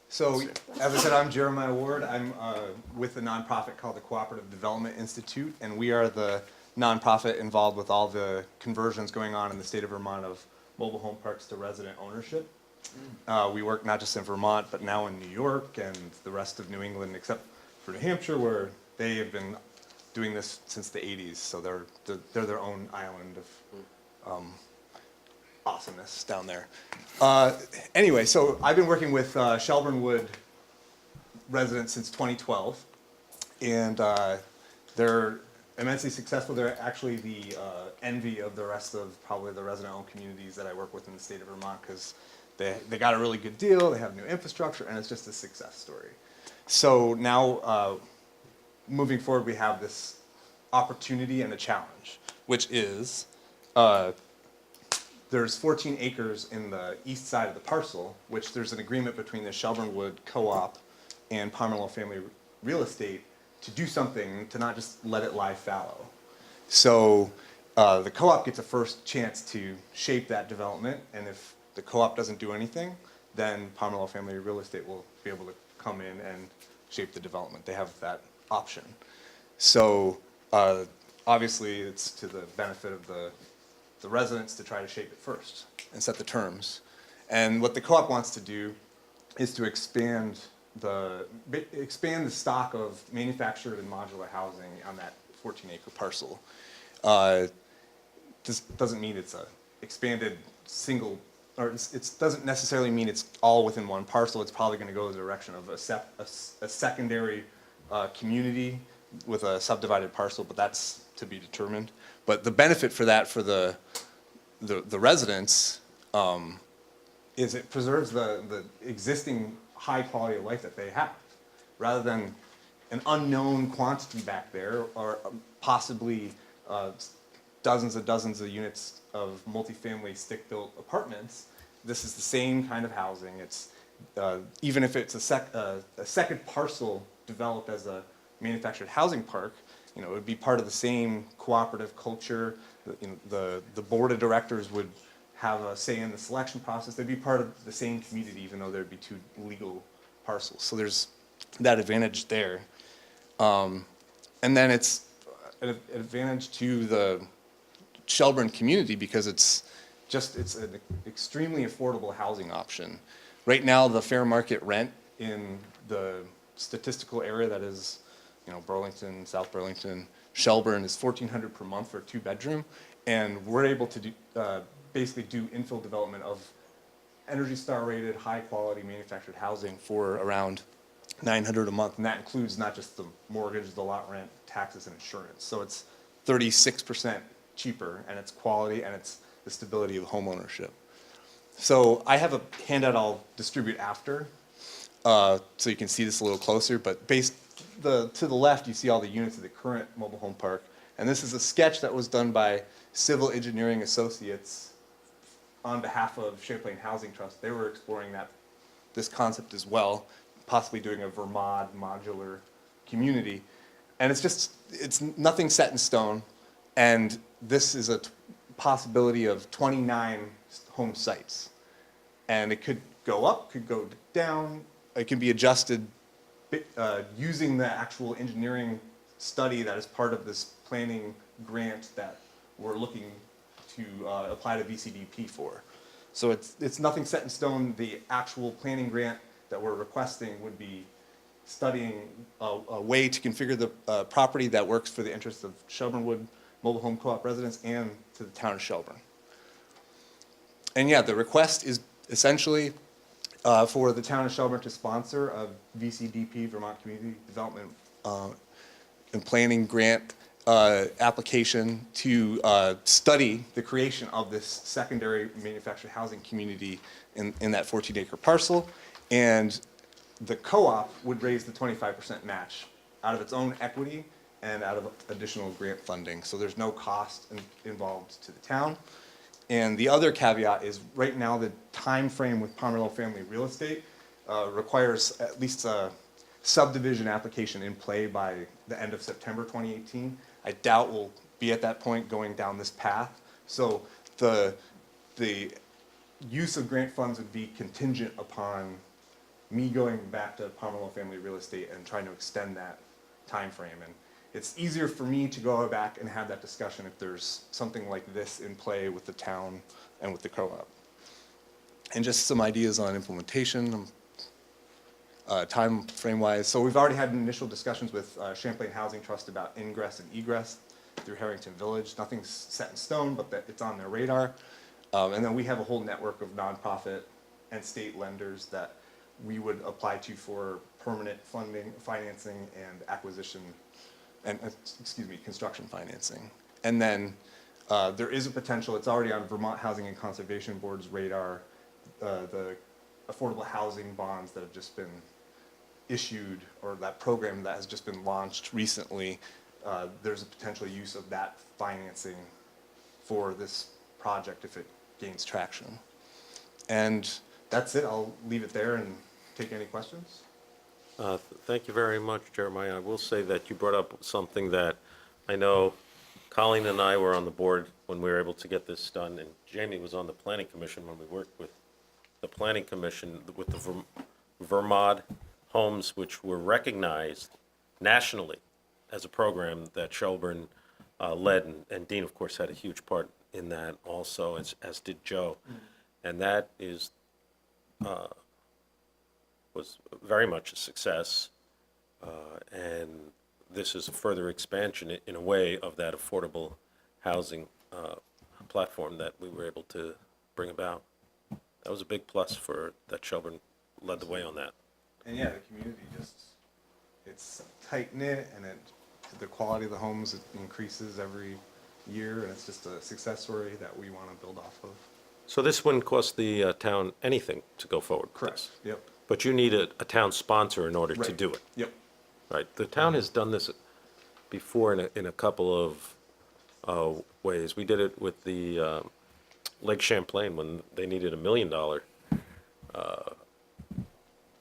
So, as I said, I'm Jeremiah Ward. I'm with a nonprofit called the Cooperative Development Institute, and we are the nonprofit involved with all the conversions going on in the state of Vermont of mobile home parks to resident ownership. We work not just in Vermont, but now in New York and the rest of New England, except for New Hampshire, where they have been doing this since the 80s. So they're their own island of awesomeness down there. Anyway, so I've been working with Shelburne Wood residents since 2012, and they're immensely successful. They're actually the envy of the rest of probably the resident-owned communities that I work with in the state of Vermont, because they got a really good deal, they have new infrastructure, and it's just a success story. So now, moving forward, we have this opportunity and a challenge, which is there's 14 acres in the east side of the parcel, which there's an agreement between the Shelburne Wood Co-op and Pomerleau Family Real Estate to do something, to not just let it lie fallow. So the co-op gets a first chance to shape that development, and if the co-op doesn't do anything, then Pomerleau Family Real Estate will be able to come in and shape the development. They have that option. So obviously it's to the benefit of the residents to try to shape it first and set the terms. And what the co-op wants to do is to expand the stock of manufactured and modular housing on that 14-acre parcel. This doesn't mean it's a expanded single, or it doesn't necessarily mean it's all within one parcel. It's probably going to go in the direction of a secondary community with a subdivided parcel, but that's to be determined. But the benefit for that for the residents is it preserves the existing high quality of life that they have, rather than an unknown quantity back there, or possibly dozens of units of multifamily stick-built apartments. This is the same kind of housing. It's even if it's a second parcel developed as a manufactured housing park, it would be part of the same cooperative culture. The board of directors would have a say in the selection process. They'd be part of the same community, even though there'd be two legal parcels. So there's that advantage there. And then it's an advantage to the Shelburne community because it's an extremely affordable housing option. Right now, the fair market rent in the statistical area that is, Burlington, South Burlington, Shelburne is $1,400 per month for a 2-bedroom, and we're able to do, basically do infill development of Energy Star rated, high quality manufactured housing for around $900 a month, and that includes not just the mortgage, the lot rent, taxes, and insurance. So it's 36% cheaper, and it's quality, and it's the stability of home ownership. So I have a handout I'll distribute after, so you can see this a little closer, but to the left, you see all the units of the current mobile home park. And this is a sketch that was done by Civil Engineering Associates on behalf of Champlain Housing Trust. They were exploring this concept as well, possibly doing a Vermont modular community. And it's nothing set in stone. And this is a possibility of 29 home sites. And it could go up, could go down, it can be adjusted using the actual engineering study that is part of this planning grant that we're looking to apply to VCDP for. So it's nothing set in stone. The actual planning grant that we're requesting would be studying a way to configure the property that works for the interests of Shelburne Wood Mobile Home Co-op residents and to the town of Shelburne. And yeah, the request is essentially for the town of Shelburne to sponsor a VCDP, Vermont Community Development and Planning Grant application to study the creation of this secondary manufactured housing community in that 14-acre parcel. And the co-op would raise the 25% match out of its own equity and out of additional grant funding. So there's no cost involved to the town. And the other caveat is right now the time frame with Pomerleau Family Real Estate, requires at least a subdivision application in play by the end of September 2018. I doubt we'll be at that point going down this path. So the use of grant funds would be contingent upon me going back to Pomerleau Family Real Estate and trying to extend that time frame. And it's easier for me to go back and have that discussion if there's something like this in play with the town and with the co-op. And just some ideas on implementation, time frame wise. So we've already had initial discussions with Champlain Housing Trust about ingress and egress through Harrington Village. Nothing's set in stone, but it's on their radar. And then we have a whole network of nonprofit and state lenders that we would apply to for permanent funding, financing, and acquisition, and construction financing. And then there is a potential, it's already on Vermont Housing and Conservation Board's radar, the affordable housing bonds that have just been issued, or that program that has just been launched recently. There's a potential use of that financing for this project if it gains traction. And that's it. I'll leave it there and take any questions. Thank you very much, Jeremiah. I will say that you brought up something that I know Colleen and I were on the board when we were able to get this done, and Jamie was on the planning commission when we worked with the planning commission with the Vermont homes, which were recognized nationally as a program that Shelburne led, and Dean, of course, had a huge part in that also, as did Joe. And that was very much a success, and this is a further expansion in a way of that affordable housing platform that we were able to bring about. That was a big plus for that Shelburne led the way on that. And yeah, the community it's tight knit, and the quality of the homes increases every year, and it's just a success story that we want to build off of. So this wouldn't cost the town anything to go forward with Correct. this? Yep. But you need a town sponsor in order to Right. do it? Yep. Right. The town has done this before in a couple of ways. We did it with the Lake Champlain when they needed $1 million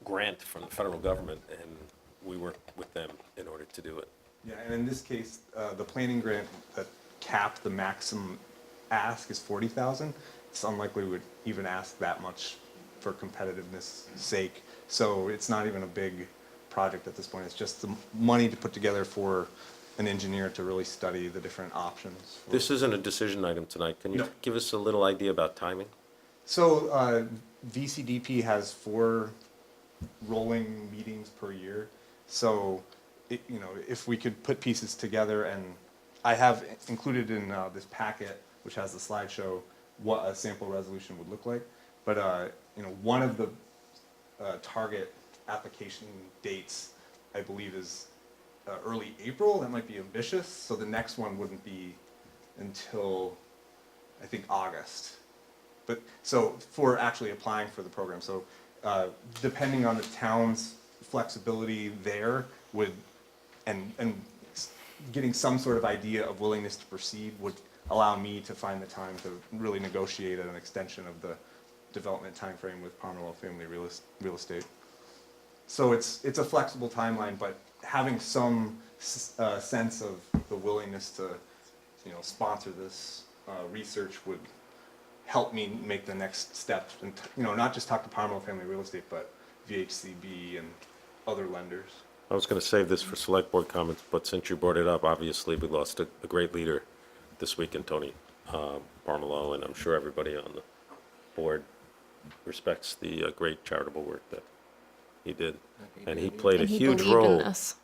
grant from the federal government, and we worked with them in order to do it. Yeah, and in this case, the planning grant that capped the maximum ask is $40,000. It's unlikely we would even ask that much for competitiveness' sake. So it's not even a big project at this point. It's just the money to put together for an engineer to really study the different options. This isn't a decision item tonight. Can you No. give us a little idea about timing? So VCDP has 4 rolling meetings per year. So, if we could put pieces together, and I have included in this packet, which has the slideshow, what a sample resolution would look like. But one of the target application dates, I believe, is early April. That might be ambitious. So the next one wouldn't be until, I think, August. But so for actually applying for the program. So depending on the town's flexibility there and getting some sort of idea of willingness to proceed would allow me to find the time to really negotiate an extension of the development timeframe with Pomerleau Family Real Estate. So it's a flexible timeline, but having some sense of the willingness to sponsor this research would help me make the next step, and not just talk to Pomerleau Family Real Estate, but VHCB and other lenders. I was going to save this for select board comments, but since you brought it up, obviously we lost a great leader this week in Tony Pomerleau, and I'm sure everybody on the board respects the great charitable work that he did. And he played a And he huge believed in role this.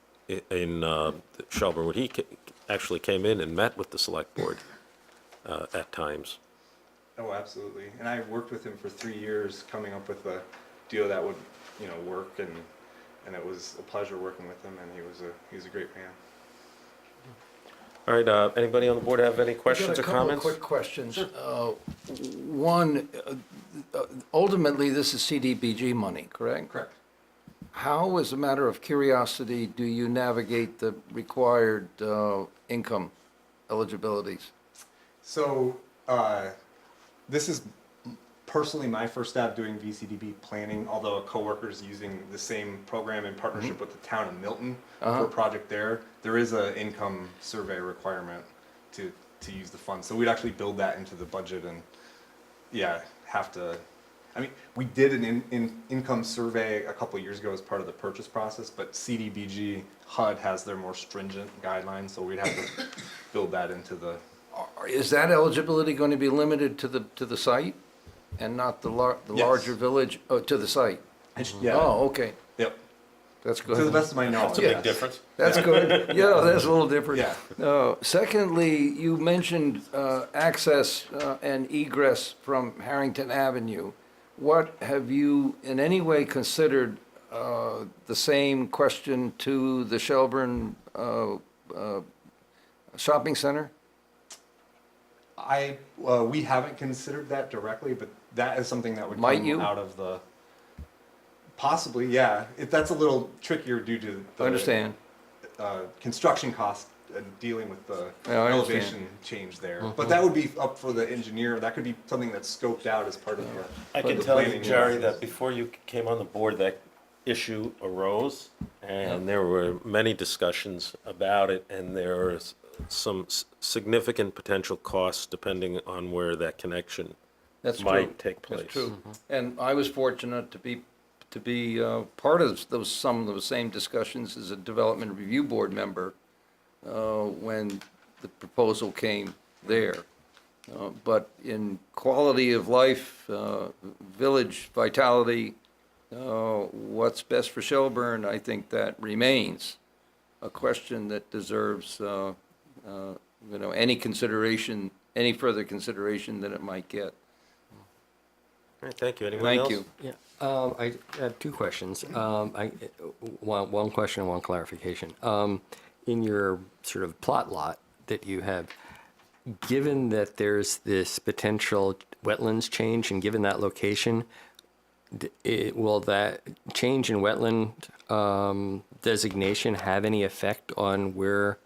in Shelburne. He actually came in and met with the select board at times. Oh, absolutely. And I worked with him for 3 years, coming up with a deal that would, work, and it was a pleasure working with him, and he was a great man. All right, anybody on the board have any questions or Got a couple of comments? quick questions. One, ultimately, this is CDBG money, correct? Correct. How, as a matter of curiosity, do you navigate the required income eligibilities? So this is personally, my first stab doing VCDB planning, although a coworker is using the same program in partnership with the town of Milton for a project there is an income survey requirement to use the funds. So we'd actually build that into the budget and, yeah, have to, I mean, we did an income survey a couple of years ago as part of the purchase process, but CDBG HUD has their more stringent guidelines, so we'd have to build that into the. Is that eligibility going to be limited to the site and not the larger village, to the site? Yeah. Oh, okay, Yep. that's good. To the best of my knowledge. That's a big difference. That's good. Yeah, that's a little different. Yeah. Secondly, you mentioned access and egress from Harrington Avenue. What have you in any way considered the same question to the Shelburne shopping center? We haven't considered that directly, but that is something that would Might come you? out of the. Possibly, yeah. That's a little trickier due to the Understand. Construction cost and dealing with the Yeah, I understand. elevation change there. But that would be up for the engineer. That could be something that's scoped out as part of the. I can the tell you, planning Jerry, process. that before you came on the board, that issue arose, and there were many discussions about it, and there was some significant potential costs depending on where that connection That's true. might take place. That's true. And I was fortunate to be part of some of those same discussions as a development review board member when the proposal came there. But in quality of life, village vitality, what's best for Shelburne, I think that remains a question that deserves any consideration, any further consideration than it might get. All right, thank you. Anyone Thank else? you. Yeah, I have two questions. One question and one clarification. In your sort of plot lot that you have, given that there's this potential wetlands change, and given that location, will that change in wetland designation have any effect on where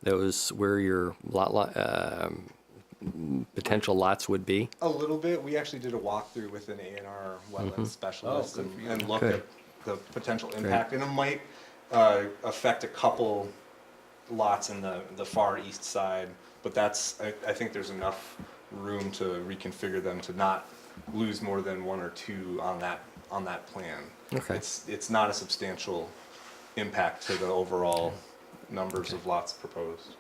your potential lots would be? A little bit. We actually did a walkthrough with an A&R wetland specialist and looked Good. at the potential impact, and it might affect a couple lots in the far east side, but I think there's enough room to reconfigure them to not lose more than one or two on that plan. Okay. It's not a substantial impact to the overall numbers of lots proposed.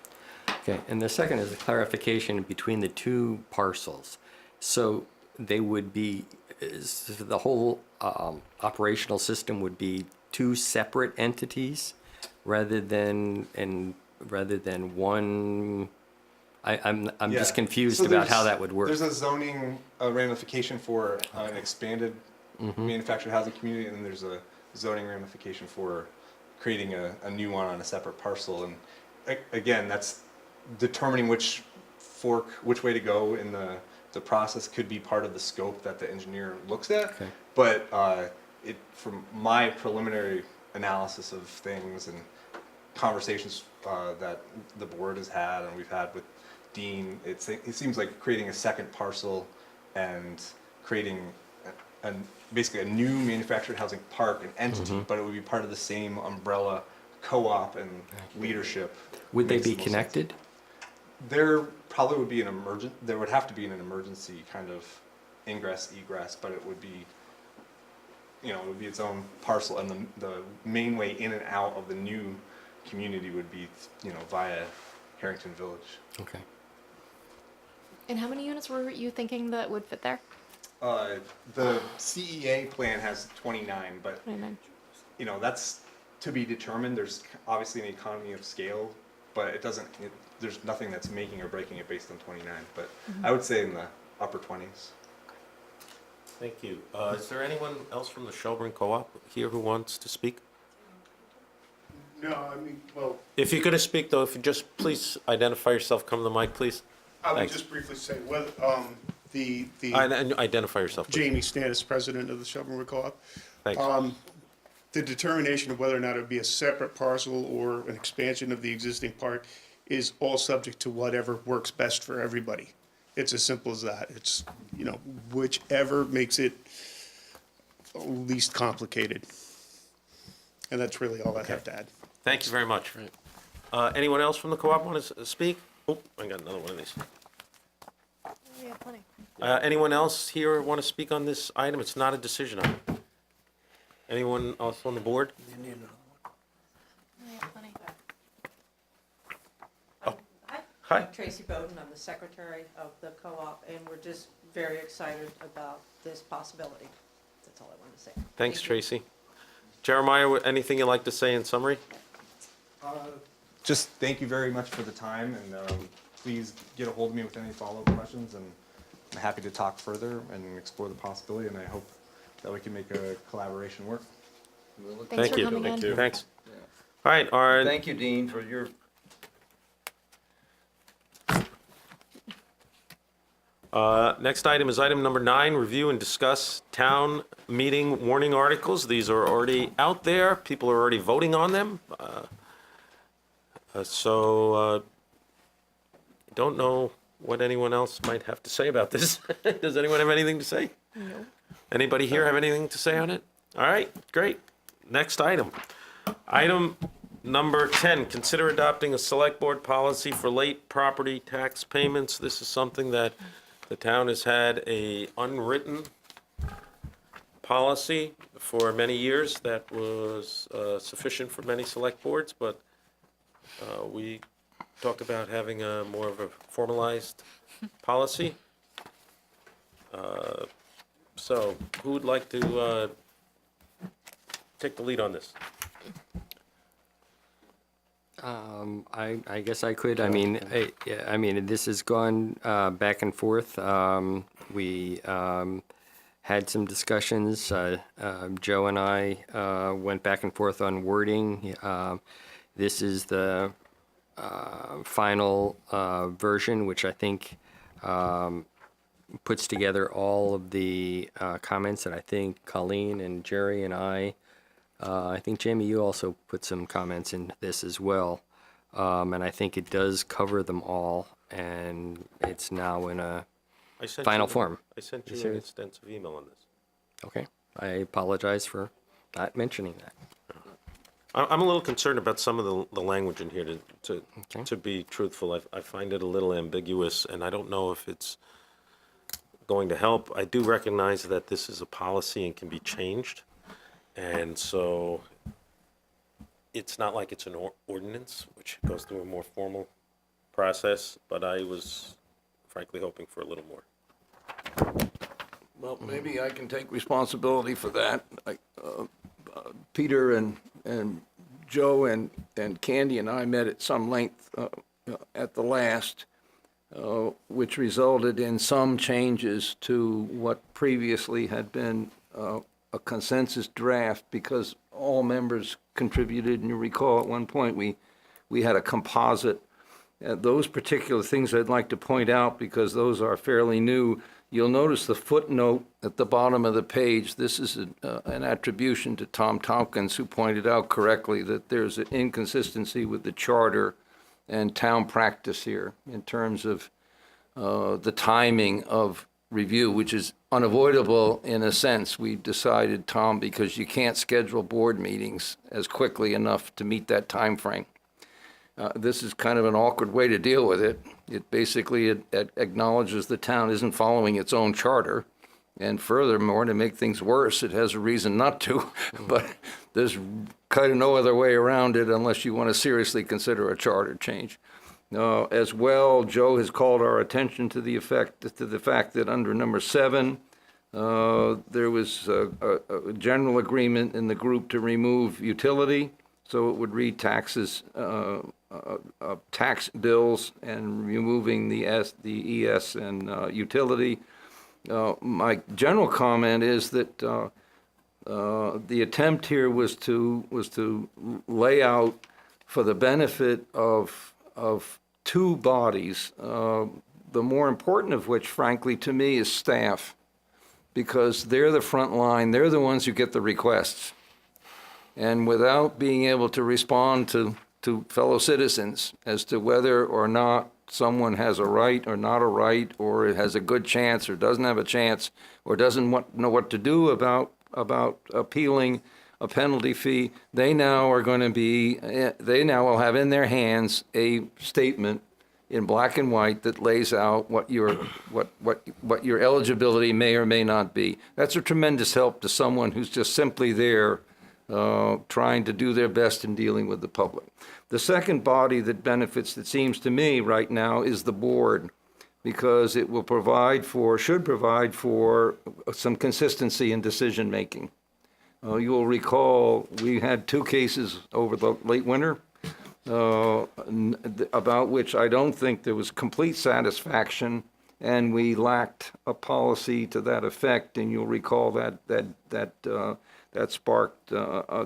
Okay, and the second is a clarification between the two parcels. So they would be, the whole operational system would be two separate entities rather than one. I'm just Yeah. confused So about how there's- that would work. There's a zoning ramification for an expanded manufactured housing community, and then there's a zoning ramification for creating a new one on a separate parcel. And again, that's determining which way to go in the process could be part of the scope that the engineer looks at. Okay. But from my preliminary analysis of things and conversations that the board has had and we've had with Dean, it seems like creating a second parcel and creating basically a new manufactured housing park, an entity, but it would be part of the same umbrella co-op and leadership. Would they makes be the most sense. connected? There probably would be there would have to be an emergency kind of ingress, egress, but it would be, it would be its own parcel, and the main way in and out of the new community would be, via Harrington Village. Okay. And how many units were you thinking that would fit there? The CEA plan has 29, but 29. That's to be determined. There's obviously an economy of scale, but there's nothing that's making or breaking it based on 29. But I would say in the upper 20s. Thank you. Is there anyone else from the Shelburne Co-op here who wants to speak? No, I mean, well, If you're going to speak, though, if you just please identify yourself, come to the mic, please. I would Thanks. just briefly say, whether, the Identify yourself, please. Jamie Stannis, president of the Shelburne Co-op. Thanks. The determination of whether or not it would be a separate parcel or an expansion of the existing park is all subject to whatever works best for everybody. It's as simple as that. It's, whichever makes it least complicated. And that's really all I have to add. Thank you very much. Anyone else from the co-op want to speak? Oh, I got another one of these. Yeah, plenty. Anyone else here want to speak on this item? It's not a decision item. Anyone else on the board? Oh, hi. I'm Tracy Bowden, I'm the secretary of the co-op, and we're just very excited about this possibility. That's all I wanted to say. Thanks, Thank you. Tracy. Jeremiah, anything you'd like to say in summary? Just thank you very much for the time, and please get a hold of me with any follow-up questions, and I'm happy to talk further and explore the possibility, and I hope that we can make a collaboration work. Thanks for you. coming in. Thanks. All right, our Thank you, Dean, for your next item is item number 9, review and discuss town meeting warning articles. These are already out there. People are already voting on them. Don't know what anyone else might have to say about this. Does anyone have anything to say? No. Anybody here have anything to say on it? All right, great. Next item. Item number 10, consider adopting a select board policy for late property tax payments. This is something that the town has had a unwritten policy for many years that was sufficient for many select boards, but we talked about having a more of a formalized policy. So who would like to take the lead on this? I guess I could. I mean, this has gone back and forth. We had some discussions. Joe and I went back and forth on wording. This is the final version, which I think puts together all of the comments that I think Colleen and Jerry and I think, Jamie, you also put some comments in this as well. And I think it does cover them all, and it's now in a final form. I sent you an extensive email on this. Okay. I apologize for not mentioning that. I'm a little concerned about some of the language in here, to be truthful. I find it a little ambiguous, and I don't know if it's going to help. I do recognize that this is a policy and can be changed, and so it's not like it's an ordinance, which goes through a more formal process, but I was frankly hoping for a little more. Well, maybe I can take responsibility for that. Peter and Joe and Candy and I met at some length at the last, which resulted in some changes to what previously had been a consensus draft, because all members contributed. And you recall at one point we had a composite. Those particular things I'd like to point out, because those are fairly new. You'll notice the footnote at the bottom of the page. This is an attribution to Tom Tompkins, who pointed out correctly that there's an inconsistency with the charter and town practice here in terms of the timing of review, which is unavoidable in a sense. We decided, Tom, because you can't schedule board meetings as quickly enough to meet that time frame. This is kind of an awkward way to deal with it. It basically acknowledges the town isn't following its own charter. And furthermore, to make things worse, it has a reason not to. But there's kind of no other way around it unless you want to seriously consider a charter change. As well, Joe has called our attention to the fact that under number 7, there was a general agreement in the group to remove utility. So it would read taxes, tax bills, and removing the ES and utility. My general comment is that the attempt here was to lay out, for the benefit of two bodies, the more important of which, frankly, to me, is staff, because they're the front line. They're the ones who get the requests. And without being able to respond to to fellow citizens as to whether or not someone has a right or not a right, or it has a good chance or doesn't have a chance, or doesn't know what to do about appealing a penalty fee, they now will have in their hands a statement in black and white that lays out what your eligibility may or may not be. That's a tremendous help to someone who's just simply there trying to do their best in dealing with the public. The second body that benefits, it seems to me right now, is the board, because it will should provide for some consistency in decision making. You will recall we had 2 cases over the late winter about which I don't think there was complete satisfaction, and we lacked a policy to that effect. And you'll recall that sparked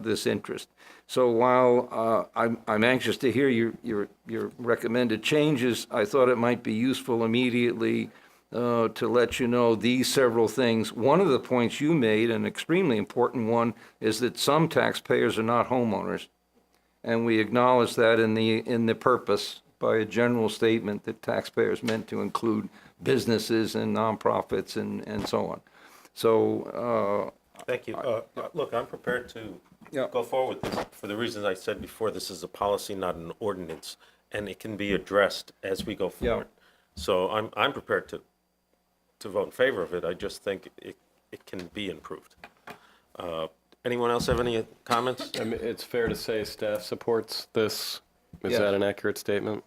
this interest. So while I'm anxious to hear your recommended changes, I thought it might be useful immediately to let you know these several things. One of the points you made, an extremely important one, is that some taxpayers are not homeowners. And we acknowledge that in the purpose by a general statement that taxpayers meant to include businesses and nonprofits and so on. So Thank you. Look, I'm prepared to go forward with this for the reasons I said before. This is a policy, not an ordinance, and it can be addressed as we go forward. So I'm prepared to vote in favor of it. I just think it can be improved. Anyone else have any comments? I mean, it's fair to say staff supports this. Is that an accurate statement?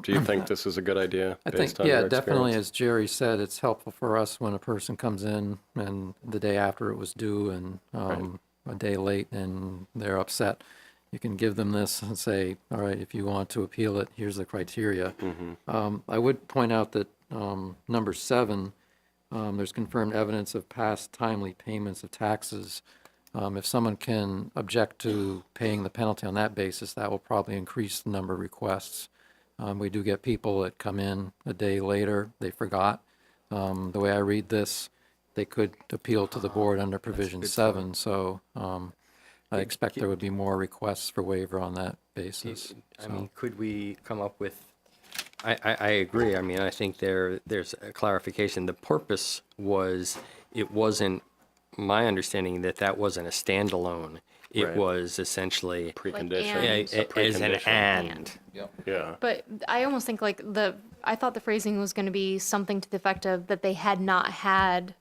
Do you think this is a good idea? I think, based on your definitely, experience? as Jerry said, it's helpful for us when a person comes in and the day after it was due and a day late and they're upset. You can give them this and say, all right, if you want to appeal it, here's the criteria. I would point out that number 7, there's confirmed evidence of past timely payments of taxes. If someone can object to paying the penalty on that basis, that will probably increase the number of requests. We do get people that come in a day later, they forgot. The way I read this, they could appeal to the board under provision 7, so I expect there would be more requests for waiver on that basis. I mean, could we come up with, I agree, I mean, I think there's a clarification. The purpose was, it wasn't, my understanding that wasn't a standalone. It was essentially precondition. As an and. Yeah. But I almost think like I thought the phrasing was going to be something to the effect of that they had not had,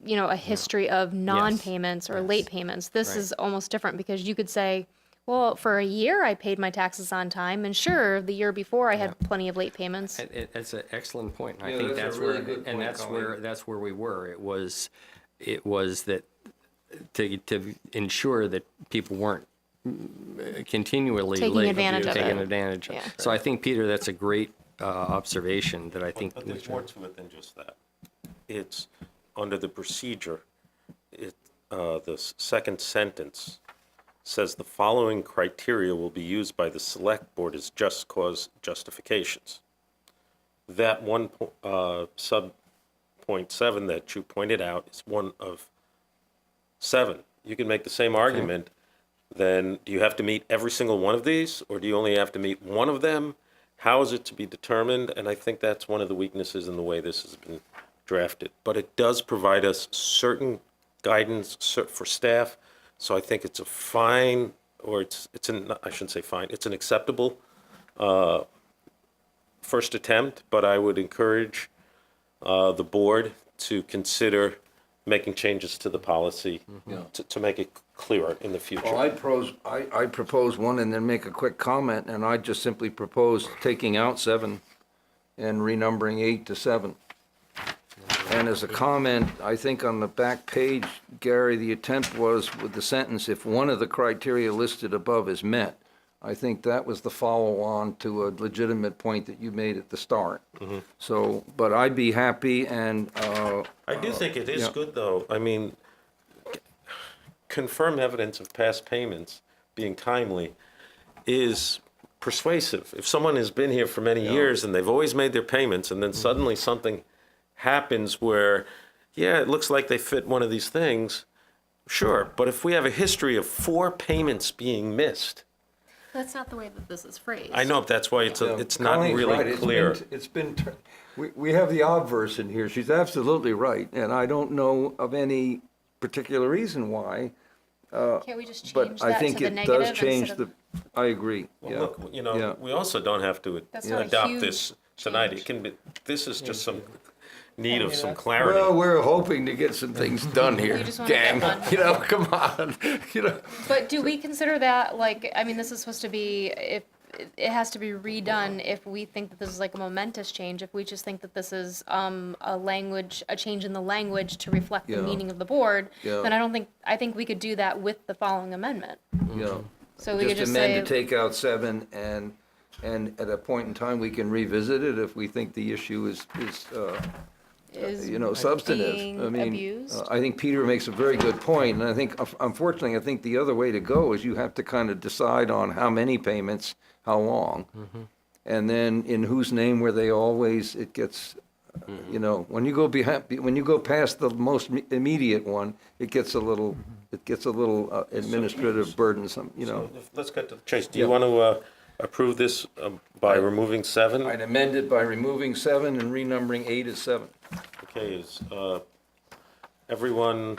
a history of non-payments or late payments. This is almost different because you could say, well, for a year I paid my taxes on time, and sure, the year before I had plenty of late payments. That's an excellent point. And I Yeah, think that's a really good point, that's where we were. It was that to ensure that people weren't continually Taking late, advantage of taking it. advantage of. Yeah. So I think, Peter, that's a great observation that I think. But there's more to it than just that. It's under the procedure. The second sentence says the following criteria will be used by the select board as just cause justifications. That one sub point 7 that you pointed out is one of 7. You can make the same argument. Then do you have to meet every single one of these, or do you only have to meet one of them? How is it to be determined? And I think that's one of the weaknesses in the way this has been drafted. But it does provide us certain guidance for staff. So I think it's a fine, or I shouldn't say fine, it's an acceptable first attempt, but I would encourage the board to consider making changes to the policy to make it clearer in the future. Well, I propose one and then make a quick comment, and I just simply propose taking out 7 and renumbering 8 to 7. And as a comment, I think on the back page, Gary, the attempt was with the sentence, if one of the criteria listed above is met. I think that was the follow-on to a legitimate point that you made at the start. So, but I'd be happy and... I do think it is good, though. I mean, confirmed evidence of past payments being timely is persuasive. If someone has been here for many years and they've always made their payments, and then suddenly something happens where, it looks like they fit one of these things, sure. But if we have a history of 4 payments being missed, That's not the way that this is phrased. I know, that's why it's not Colleen's really right. clear. We have the obverse in here. She's absolutely right, and I don't know of any particular reason why. Can't we just But change I that think to the it negative does change instead of? I agree, Well, yeah. look, you know, yeah. we also don't have to That's not a adopt huge this tonight. It change. can be, this is just some need of some clarity. Well, we're hoping to get some things done here, You just wanna get gang. one. You know, come on, you know. But do we consider that, like, I mean, this is supposed to be, if, it has to be redone if we think that this is like a momentous change. If we just think that this is a change in the language to reflect the Yeah. meaning of the board, Yeah. then I think we could do that with the following amendment. You know, So we could just amend to say, take out 7, and at a point in time, we can revisit it if we think the issue is is you know, substantive. being I mean, abused. I think Peter makes a very good point, and I think, unfortunately, I think the other way to go is you have to kind of decide on how many payments, how long, and then in whose name were they always, it gets, you know, when you go past the most immediate one, it gets a little, administrative burdensome, you know. So let's get to the chase. Do you want to approve this by removing 7? I'd amend it by removing 7 and renumbering 8 as 7. Okay, is everyone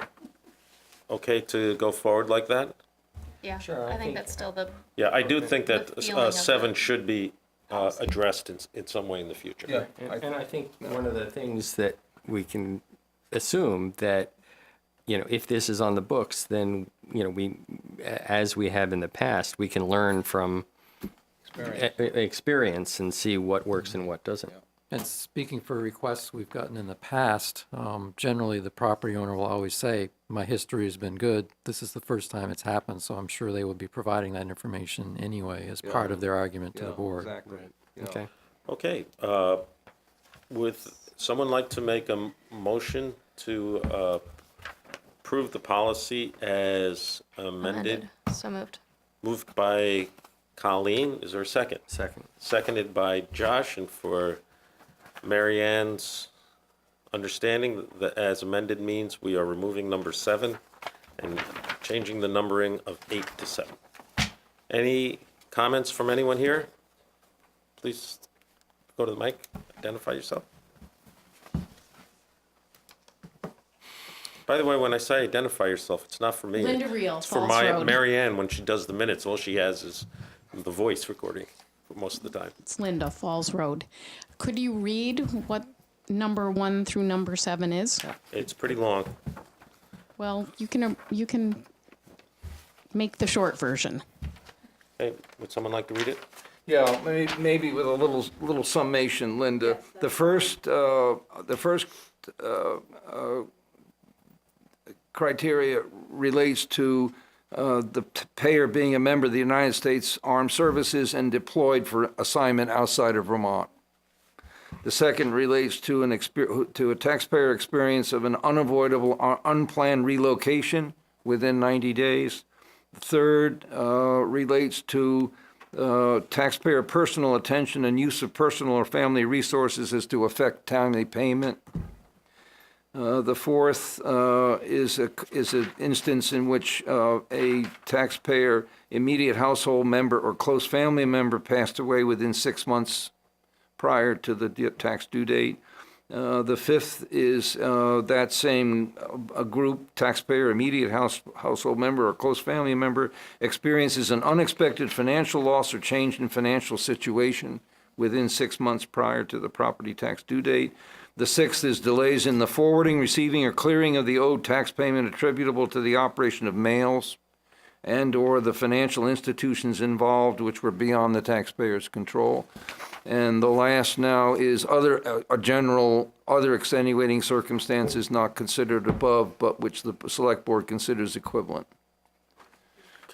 okay to go forward like that? Yeah, Sure, I think that's still the, Yeah, I do think that The feeling of 7 it. should be addressed in some way in the future. And I think one of the things that we can assume that, you know, if this is on the books, then, you know, we, as we have in the past, we can learn from experience and see what works and what doesn't. And speaking for requests we've gotten in the past, generally the property owner will always say, my history has been good. This is the first time it's happened, so I'm sure they would be providing that information anyway as part of their argument to the board. Exactly. Yeah. Okay. Okay, would someone like to make a motion to approve the policy as amended? so moved. Moved by Colleen, is there a second? Second. Seconded by Josh, and for Mary Ann's understanding, that as amended means we are removing number 7 and changing the numbering of 8 to 7. Any comments from anyone here? Please go to the mic, identify yourself. By the way, when I say identify yourself, it's not for me. Linda Reel, It's for Falls Road. Mary Ann, when she does the minutes, all she has is the voice recording for most of the time. It's Linda, Falls Road. Could you read what number 1 through number 7 is? It's pretty long. Well, you can make the short version. Hey, would someone like to read it? Yeah, maybe with a little summation, Linda. The first criteria relates to the payer being a member of the United States Armed Services and deployed for assignment outside of Vermont. The second relates to a taxpayer experience of an unavoidable or unplanned relocation within 90 days. The third relates to taxpayer personal attention and use of personal or family resources as to affect timely payment. The fourth is an instance in which a taxpayer, immediate household member or close family member passed away within 6 months prior to the tax due date. The fifth is that same group, taxpayer, immediate household member or close family member, experiences an unexpected financial loss or change in financial situation within 6 months prior to the property tax due date. The sixth is delays in the forwarding, receiving, or clearing of the owed tax payment attributable to the operation of mails and/or the financial institutions involved which were beyond the taxpayer's control. And the last now is other extenuating circumstances not considered above, but which the Select Board considers equivalent.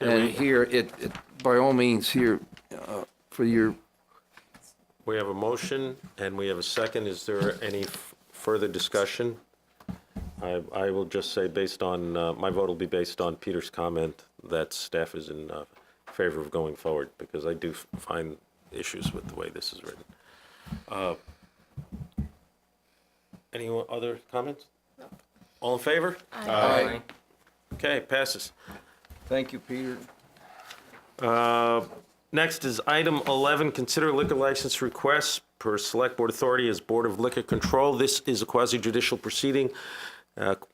And here, it by all means, here, for your... We have a motion and we have a second. Is there any further discussion? I will just say, based on, my vote will be based on Peter's comment that staff is in favor of going forward, because I do find issues with the way this is written. Any other comments? No. All in favor? Aye. Okay, passes. Thank you, Peter. Next is item 11, consider liquor license requests per Select Board authority as Board of Liquor Control. This is a quasi-judicial proceeding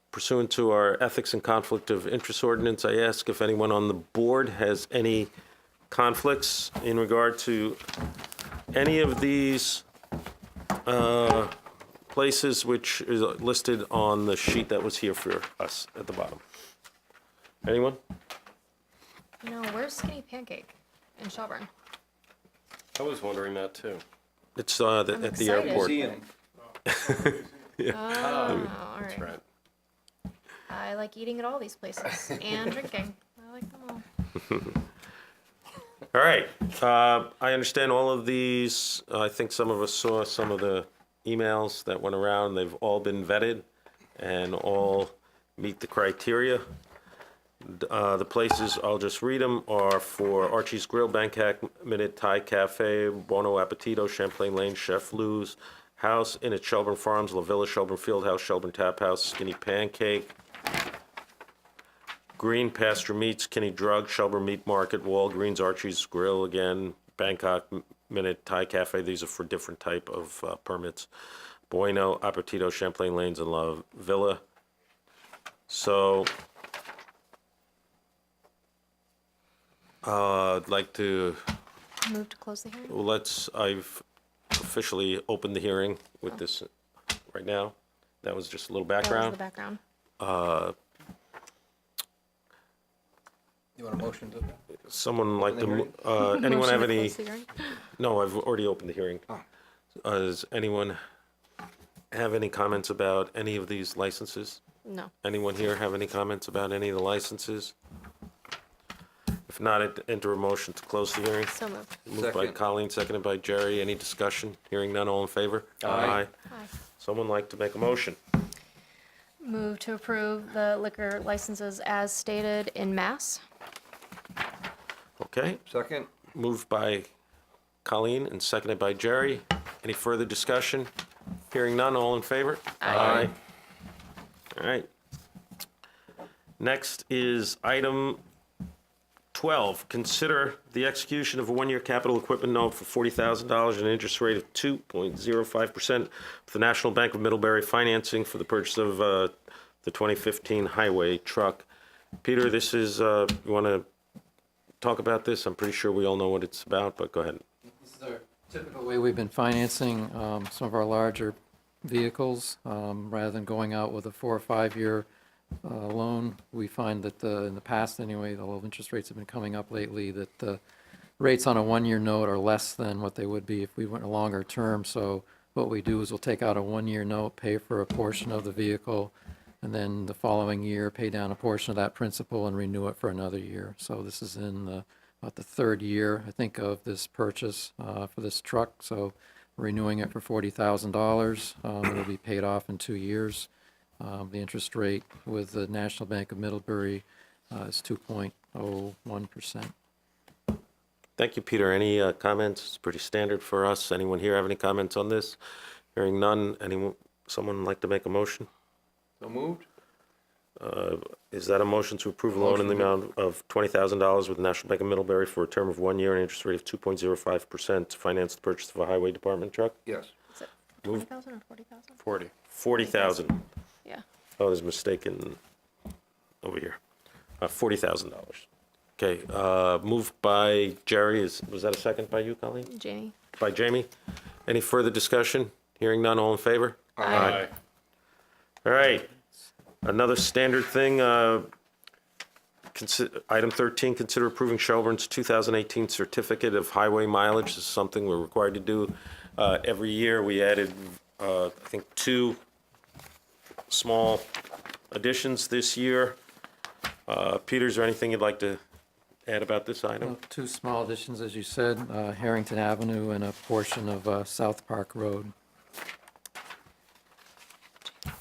pursuant to our Ethics and Conflict of Interest Ordinance. I ask if anyone on the board has any conflicts in regard to any of these places which is listed on the sheet that was here for us at the bottom. Anyone? No, where's Skinny Pancake in Shelburne? I was wondering that too. It's at the excited. airport. Oh, all That's right. right. I like eating at all these places and drinking. I like them all. All right, I understand all of these. I think some of us saw some of the emails that went around. They've all been vetted and all meet the criteria. The places, I'll just read them, are for Archie's Grill, Bangkok Minute, Thai Cafe, Buono Appetito, Champlain Lane, Chef Lou's House, Inn at Shelburne Farms, La Villa, Shelburne Fieldhouse, Shelburne Tap House, Skinny Pancake, Green Pasture Meats, Kinney Drug, Shelburne Meat Market, Walgreens, Archie's Grill again, Bangkok Minute, Thai Cafe. These are for different type of permits. Bueno, Appetito, Champlain Lanes, and La Villa. So, I'd like to, Move to close the hearing? I've officially opened the hearing with this right now. That was just a little That was background. the background. You want a motion to? Someone like to, anyone Motion have to any? close the hearing? No, I've already opened the hearing. Does anyone have any comments about any of these licenses? No. Anyone here have any comments about any of the licenses? If not, I'd enter a motion to close the hearing. So moved. Moved by Colleen, seconded by Jerry. Any discussion? Hearing none, all in favor? Aye. Aye. Someone like to make a motion? Move to approve the liquor licenses as stated in Mass. Okay, Second? moved by Colleen and seconded by Jerry. Any further discussion? Hearing none, all in favor? Aye. All right. Next is item 12, consider the execution of a one-year capital equipment note for $40,000 at an interest rate of 2.05% for the National Bank of Middlebury financing for the purchase of the 2015 highway truck. Peter, this is, you want to talk about this? I'm pretty sure we all know what it's about, but go ahead. This is our typical way we've been financing some of our larger vehicles. Rather than going out with a 4 or 5 year loan, we find that in the past anyway, the low interest rates have been coming up lately, that the rates on a 1 year note are less than what they would be if we went a longer term. So what we do is we'll take out a 1 year note, pay for a portion of the vehicle, and then the following year pay down a portion of that principal and renew it for another year. So this is in about the third year, I think, of this purchase for this truck. So renewing it for $40,000. It'll be paid off in 2 years. The interest rate with the National Bank of Middlebury is 2.01%. Thank you, Peter. Any comments? It's pretty standard for us. Anyone here have any comments on this? Hearing none, someone like to make a motion? So moved? Is that a motion to approve a loan in the amount of $20,000 with the National Bank of Middlebury for a term of 1 year and an interest rate of 2.05% to finance the purchase of a highway department truck? Yes. Is it 20,000 or 40,000? 40. 40,000. Yeah. Oh, there's a mistake over here. $40,000. Okay, moved by Jerry. Was that a second by you, Colleen? Jamie? By Jamie. Any further discussion? Hearing none, all in favor? Aye. All right. Another standard thing, item 13, consider approving Shelburne's 2018 certificate of highway mileage. This is something we're required to do every year. We added, I think, 2 small additions this year. Peter, is there anything you'd like to add about this item? 2 small additions, as you said, Harrington Avenue and a portion of South Park Road.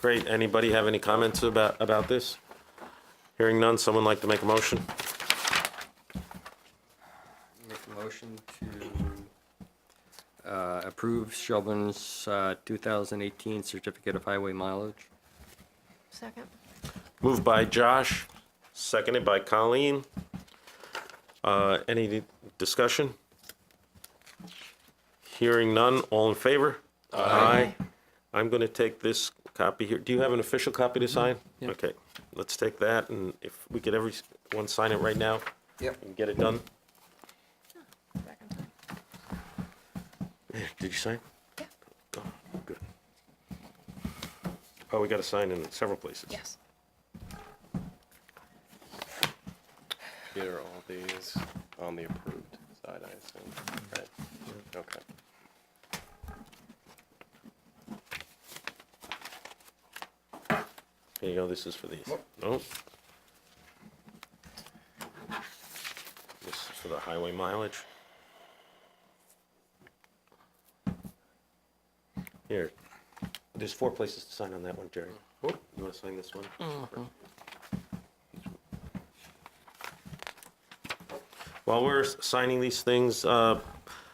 Great. Anybody have any comments about this? Hearing none, someone like to make a motion? Make a motion to approve Shelburne's 2018 certificate of highway mileage. Second. Moved by Josh, seconded by Colleen. Any discussion? Hearing none, all in favor? Aye. I'm going to take this copy here. Do you have an official copy to sign? Yeah. Okay, let's take that, and if we could everyone sign it right now. Yep. And get it done. Did you sign? Yeah. Oh, good. Oh, we got to sign in several places. Yes. Peter, all these on the approved side, I assume, right? Okay. Here you go, this is for these. No. This is for the highway mileage. Here, there's 4 places to sign on that one, Jerry. Oh, you want to sign this one? While we're signing these things,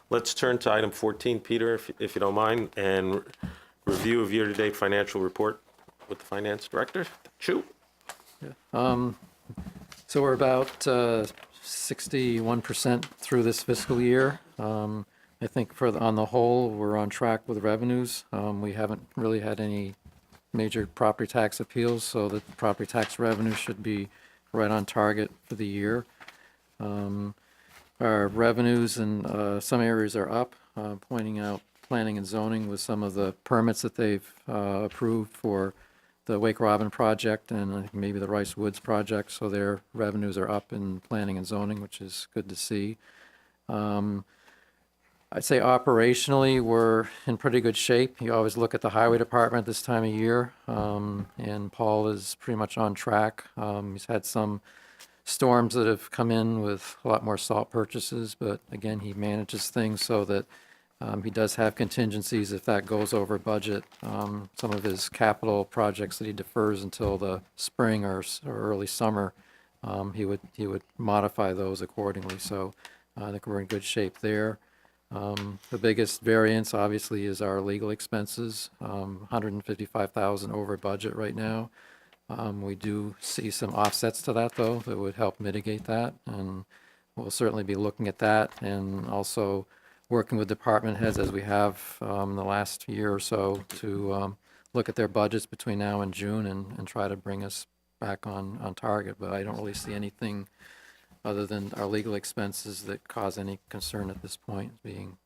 let's turn to item 14, Peter, if you don't mind, and review of year-to-date financial report with the finance director. Shoot. So we're about 61% through this fiscal year. I think on the whole, we're on track with revenues. We haven't really had any major property tax appeals, so the property tax revenue should be right on target for the year. Our revenues in some areas are up, pointing out planning and zoning with some of the permits that they've approved for the Wake Robin project and I think maybe the Rice Woods project, so their revenues are up in planning and zoning, which is good to see. I'd say operationally, we're in pretty good shape. You always look at the highway department this time of year, and Paul is pretty much on track. He's had some storms that have come in with a lot more salt purchases, but again, he manages things so that he does have contingencies if that goes over budget. Some of his capital projects that he defers until the spring or early summer, he would modify those accordingly. So I think we're in good shape there. The biggest variance, obviously, is our legal expenses, $155,000 over budget right now. We do see some offsets to that, though, that would help mitigate that, and we'll certainly be looking at that and also working with department heads as we have the last year or so to look at their budgets between now and June and try to bring us back on target. But I don't really see anything other than our legal expenses that cause any concern at this point, being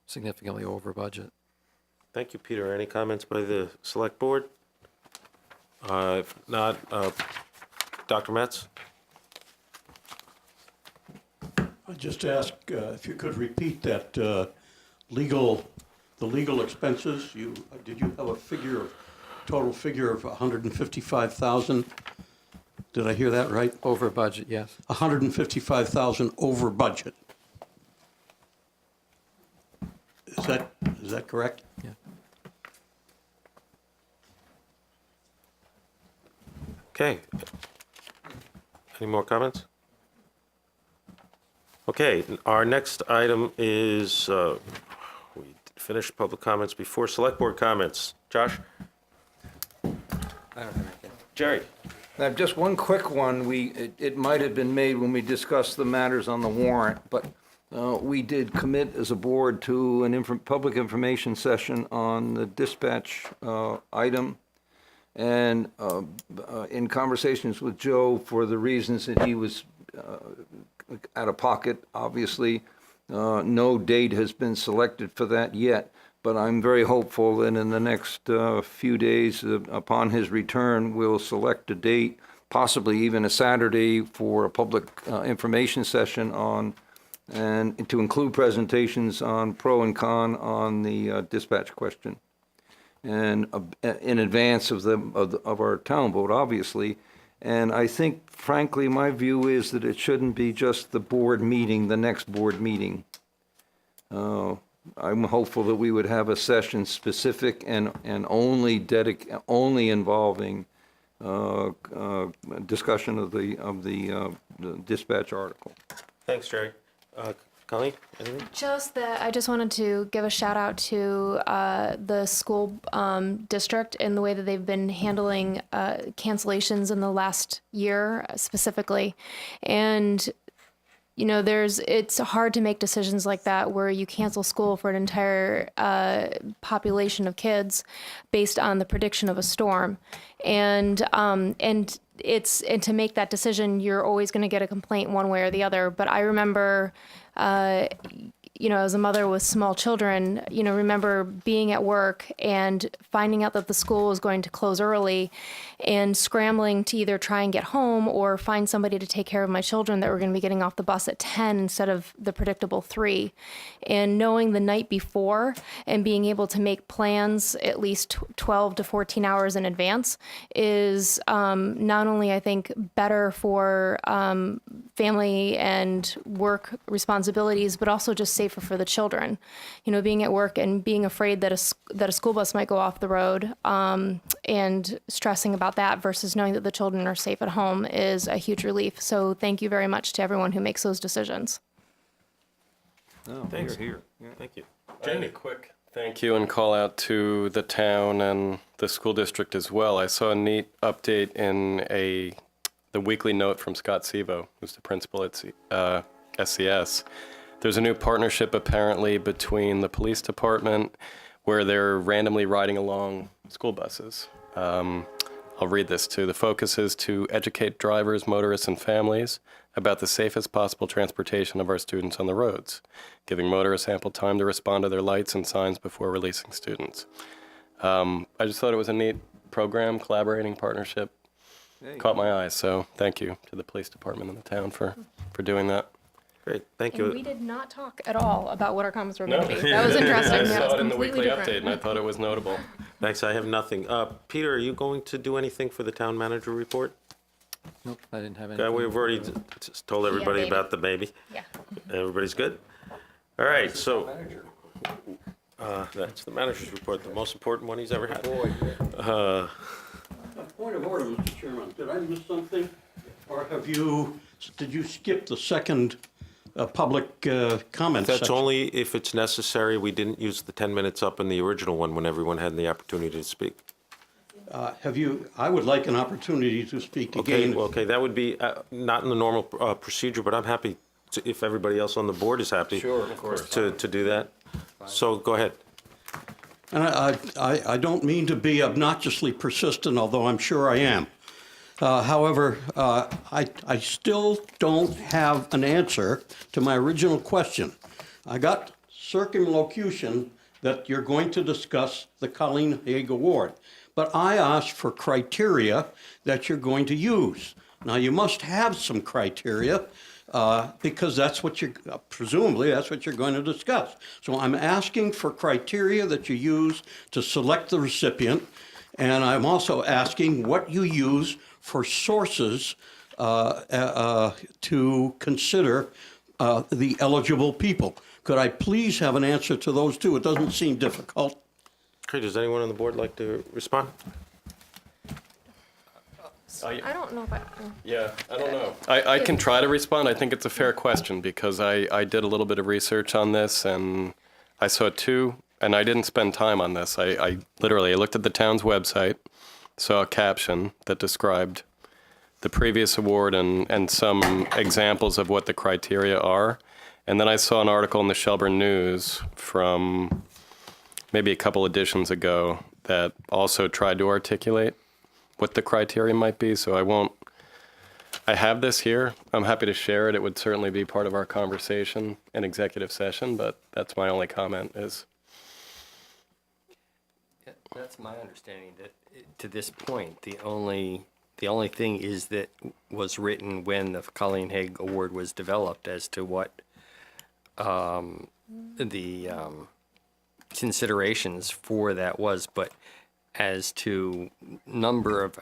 significantly over budget. Thank you, Peter. Any comments by the select board? If not, Dr. Metz? I'd just ask if you could repeat that the legal expenses. Did you have a total figure of 155,000? Did I hear that right? Over budget, yes. 155,000 over budget. Is that correct? Yeah. Okay. Any more comments? Okay, our next item is, we finished public comments before select board comments. Josh? I don't have anything. Jerry? I have just one quick one. It might have been made when we discussed the matters on the warrant, but we did commit as a board to an public information session on the dispatch item. And in conversations with Joe, for the reasons that he was out of pocket, obviously, no date has been selected for that yet. But I'm very hopeful that in the next few days, upon his return, we'll select a date, possibly even a Saturday, for a public information session on, and to include presentations on pro and con on the dispatch question, and in advance of our town vote, obviously. And I think, frankly, my view is that it shouldn't be just the board meeting, the next board meeting. I'm hopeful that we would have a session specific and only involving discussion of the dispatch article. Thanks, Jerry. Colleen, anything? Just that I just wanted to give a shout out to the school district in the way that they've been handling cancellations in the last year specifically. And it's hard to make decisions like that where you cancel school for an entire population of kids based on the prediction of a storm. And to make that decision, you're always going to get a complaint one way or the other. But I remember, as a mother with small children, remember being at work and finding out that the school was going to close early and scrambling to either try and get home or find somebody to take care of my children that were going to be getting off the bus at 10 instead of the predictable 3. And knowing the night before and being able to make plans at least 12 to 14 hours in advance is not only, I think, better for family and work responsibilities, but also just safer for the children. Being at work and being afraid that a school bus might go off the road and stressing about that versus knowing that the children are safe at home is a huge relief. So thank you very much to everyone who makes those decisions. Oh, thanks. Here. Thank you. Jamie, quick thank you and call out to the town and the school district as well. I saw a neat update in the weekly note from Scott Sevo, who's the principal at SCS. There's a new partnership apparently between the police department where they're randomly riding along school buses. I'll read this too. The focus is to educate drivers, motorists, and families about the safest possible transportation of our students on the roads, giving motorists ample time to respond to their lights and signs before releasing students. I just thought it was a neat program, collaborating partnership. Caught my eye, so thank you to the police department and the town for doing that. Great, thank And you. we did not talk at all about what our comments were going to be. That was interesting. I That saw was it in the completely weekly different. update, and I thought it was notable. Thanks, I have nothing. Peter, are you going to do anything for the town manager report? Nope, I didn't have Okay, anything. we've already told everybody baby. about the baby. Yeah. Everybody's good? All right, so that's the manager's report, the most important one he's ever had. Point of order, Mr. Chairman. Did I miss something? Or did you skip the second public comment That's section? only if it's necessary. We didn't use the 10 minutes up in the original one when everyone had the opportunity to speak. I would like an opportunity to speak Okay, again. well, okay, that would be not in the normal procedure, but I'm happy if everybody else on the board is happy. Sure, of course. To do that. So go ahead. And I don't mean to be obnoxiously persistent, although I'm sure I am. However, I still don't have an answer to my original question. I got circumlocution that you're going to discuss the Colleen Haig Award, but I asked for criteria that you're going to use. Now, you must have some criteria because that's what presumably that's what you're going to discuss. So I'm asking for criteria that you use to select the recipient, and I'm also asking what you use for sources to consider the eligible people. Could I please have an answer to those two? It doesn't seem difficult. Okay, does anyone on the board like to respond? I don't know if Yeah, I don't know. I can try to respond. I think it's a fair question because I did a little bit of research on this and I saw two, and I didn't spend time on this. I literally looked at the town's website, saw a caption that described the previous award and some examples of what the criteria are. And then I saw an article in the Shelburne News from maybe a couple editions ago that also tried to articulate what the criteria might be. So I have this here. I'm happy to share it. It would certainly be part of our conversation in executive session, but that's my only comment is. Yeah, that's my understanding that to this point, the only thing is that was written when the Colleen Haig Award was developed as to what the considerations for that was, but as to number of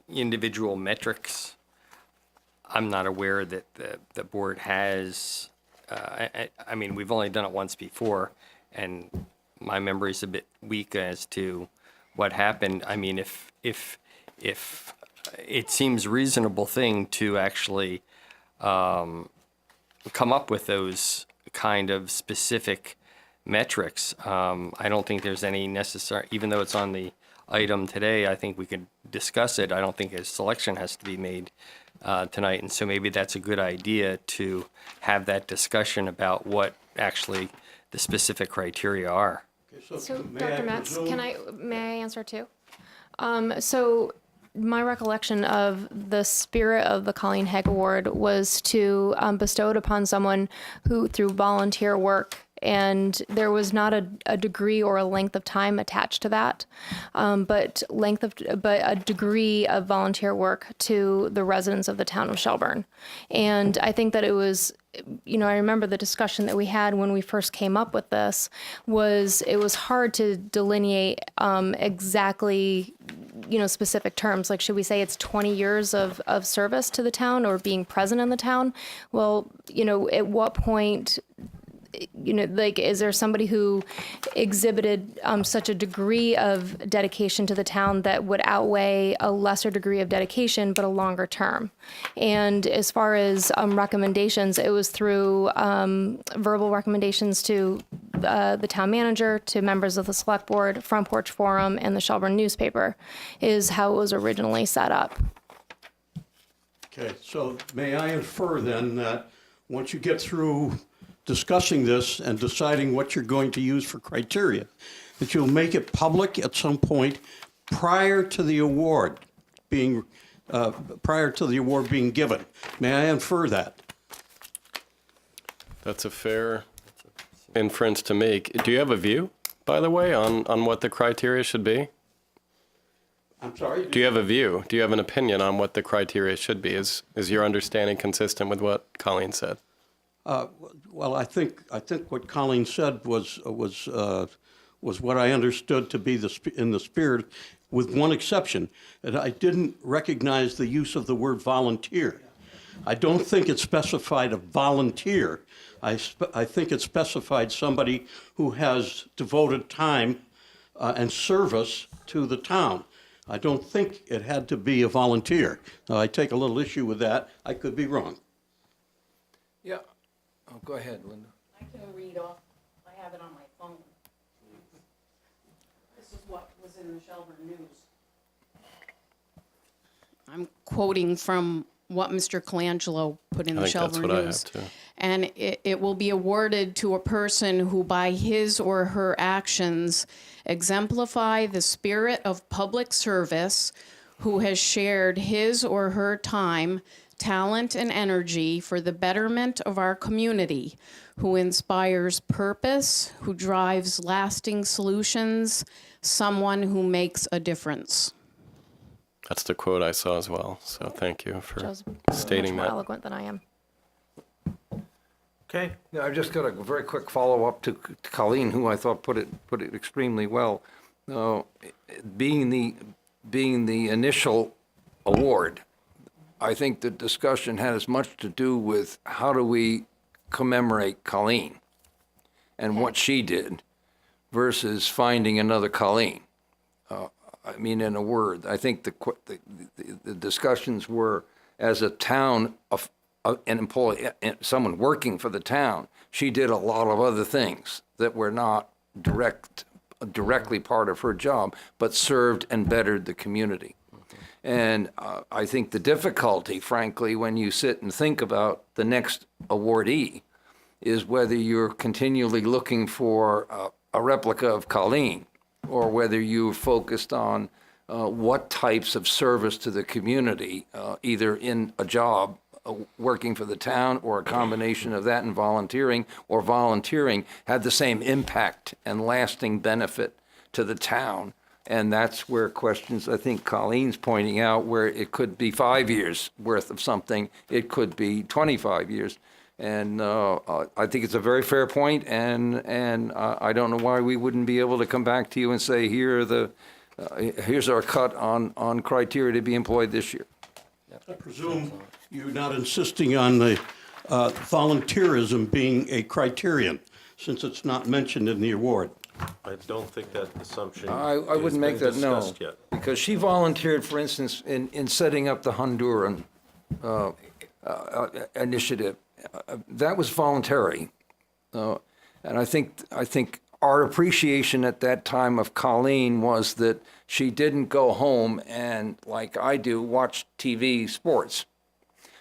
individual metrics, I'm not aware that the board has. I mean, we've only done it once before, and my memory's a bit weak as to what happened. I mean, if it seems reasonable thing to actually come up with those kind of specific metrics. I don't think there's any necessary, even though it's on the item today, I think we could discuss it. I don't think a selection has to be made tonight, and so maybe that's a good idea to have that discussion about what actually the specific criteria are. So, Dr. Metz, may I answer too? So my recollection of the spirit of the Colleen Hegg Award was to bestow it upon someone who, through volunteer work, and there was not a degree or a length of time attached to that, but a degree of volunteer work to the residents of the town of Shelburne. And I think that it was, I remember the discussion that we had when we first came up with this it was hard to delineate exactly, specific terms. Like, should we say it's 20 years of service to the town or being present in the town? Well, at what point, is there somebody who exhibited such a degree of dedication to the town that would outweigh a lesser degree of dedication, but a longer term? And as far as recommendations, it was through verbal recommendations to the town manager, to members of the select board, Front Porch Forum, and the Shelburne newspaper, is how it was originally set up. Okay, so may I infer then that once you get through discussing this and deciding what you're going to use for criteria, that you'll make it public at some point prior to the award being given? May I infer that? That's a fair inference to make. Do you have a view, by the way, on what the criteria should be? I'm sorry? Do you have a view? Do you have an opinion on what the criteria should be? Is your understanding consistent with what Colleen said? Well, I think what Colleen said was what I understood to be in the spirit, with one exception, that I didn't recognize the use of the word volunteer. I don't think it specified a volunteer. I think it specified somebody who has devoted time and service to the town. I don't think it had to be a volunteer. Now, I take a little issue with that. I could be wrong. Yeah. Oh, go ahead, Linda. I can read off, I have it on my phone. This is what was in the Shelburne News. I'm quoting from what Mr. Colangelo put in the Shelburne News. I think that's what I have too. And it will be awarded to a person who, by his or her actions, exemplify the spirit of public service, who has shared his or her time, talent, and energy for the betterment of our community, who inspires purpose, who drives lasting solutions, someone who makes a difference. That's the quote I saw as well. So thank you for Joe's stating much more that. eloquent than I am. Okay. Yeah, I've just got a very quick follow-up to Colleen, who I thought put it extremely well. Being the initial award, I think the discussion had as much to do with how do we commemorate Colleen and what she did versus finding another Colleen. I mean, in a word, I think the discussions were, as a town, an employee, someone working for the town, she did a lot of other things that were not directly part of her job, but served and bettered the community. And I think the difficulty, frankly, when you sit and think about the next awardee, is whether you're continually looking for a replica of Colleen, or whether you're focused on what types of service to the community, either in a job working for the town, or a combination of that and volunteering, or volunteering had the same impact and lasting benefit to the town. And that's where questions, I think Colleen's pointing out, where it could be 5 years worth of something, it could be 25 years. And I think it's a very fair point, and I don't know why we wouldn't be able to come back to you and say, here's our cut on criteria to be employed this year. I presume you're not insisting on the volunteerism being a criterion, since it's not mentioned in the award. I don't think that assumption I has wouldn't make been that, no, discussed yet. because she volunteered, for instance, in setting up the Honduran initiative. That was voluntary, and I think our appreciation at that time of Colleen was that she didn't go home and, like I do, watch TV sports.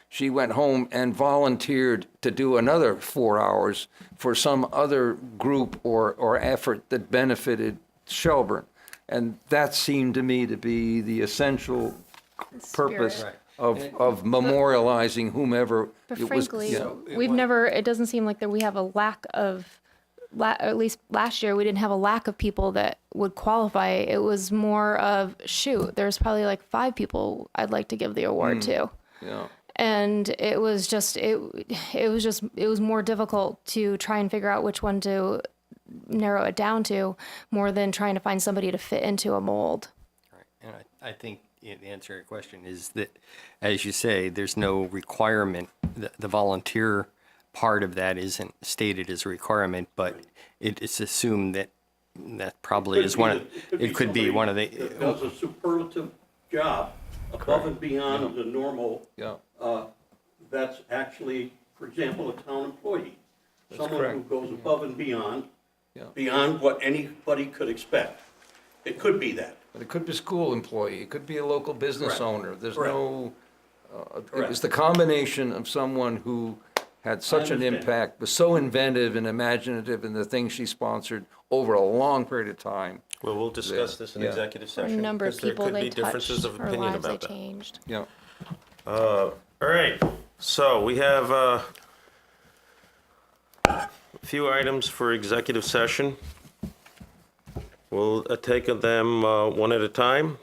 she went home and volunteered to do another 4 hours for some other group or effort that benefited Shelburne. And that seemed to me to be the essential purpose Spirit. of memorializing whomever But it was. frankly, You know, we've never, it doesn't seem like that we have a lack of, at least last year, we didn't have a lack of people that would qualify. It was more of, shoot, there's probably like 5 people I'd like to give the award to. yeah. And it was just, it was more difficult to try and figure out which one to narrow it down to, more than trying to find somebody to fit into a mold. Right. And I think the answer to your question is that, as you say, there's no requirement. The volunteer part of that isn't stated as a requirement, but it's assumed that that probably is one of, it could be one of the. That does a superlative job above and beyond the normal. Yeah. That's actually, for example, a town employee. Someone who correct. goes above and beyond, Yeah. beyond what anybody could expect. It could be that. But it could be a school employee, it could be a local business Correct. owner. There's Correct. no, it Correct. was the combination of someone who had such an understand. impact, was so inventive and imaginative in the things she sponsored over a long period of time. Well, we'll discuss this in Yeah. executive A session. number of because there people could they be differences touched, of or opinion lives they about that. changed. Yeah. All right, so we have a few items for executive session. We'll take them one at a time.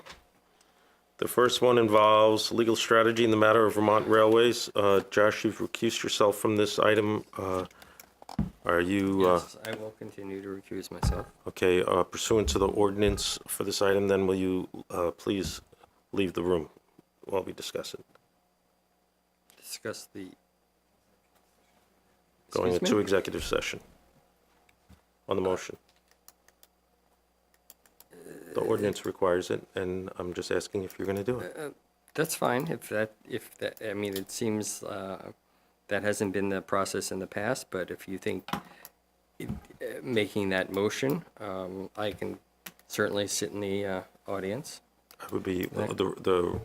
The first one involves legal strategy in the matter of Vermont Railways. Josh, you've recused yourself from this item. Are you, Yes, I will continue to recuse myself. okay, pursuant to the ordinance for this item, then will you please leave the room while we discuss it? Discuss the. Going Excuse into me? executive session on the motion. The ordinance requires it, and I'm just asking if you're going to do it. That's fine, if that, I mean, it seems, that hasn't been the process in the past, but if you think making that motion, I can certainly sit in the audience. I would be, the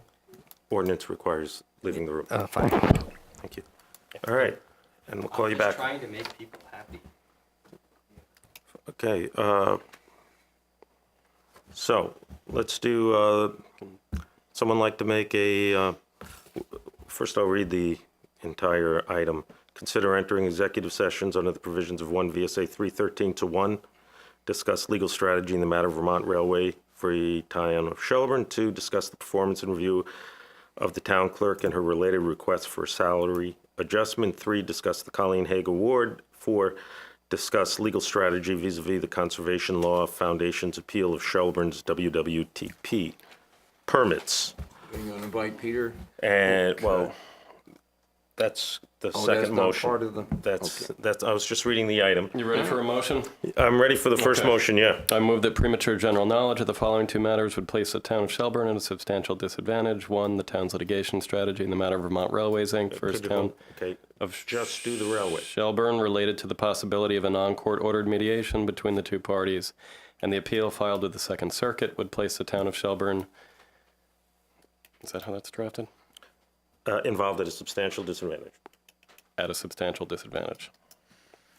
ordinance requires leaving the room. Fine. Thank you. All right, and we'll call you back. Trying to make people happy. Okay, so let's do, someone like to make a, first I'll read the entire item. Consider entering executive sessions under the provisions of 1 VSA 313-1, discuss legal strategy in the matter of Vermont Railway for the town of Shelburne. 2, discuss the performance and review of the town clerk and her related requests for salary adjustment. 3, discuss the Colleen Haig Award. 4, discuss legal strategy vis-a-vis the Conservation Law Foundation's appeal of Shelburne's WWTP permits. Are you gonna invite Peter? And, well, that's the Oh, that's second not motion. part of the- That's, I was just reading the item. You ready for a motion? I'm ready for the first Okay. motion, yeah. I move that premature general knowledge of the following 2 matters would place the town of Shelburne at a substantial disadvantage. 1, the town's litigation strategy in the matter of Vermont Railways, Inc. versus Could you town vote? Okay, of just do the railway. Shelburne related to the possibility of a non-court ordered mediation between the 2 parties, and the appeal filed with the Second Circuit would place the town of Shelburne. Is that how that's drafted? Involved at a substantial disadvantage. At a substantial disadvantage.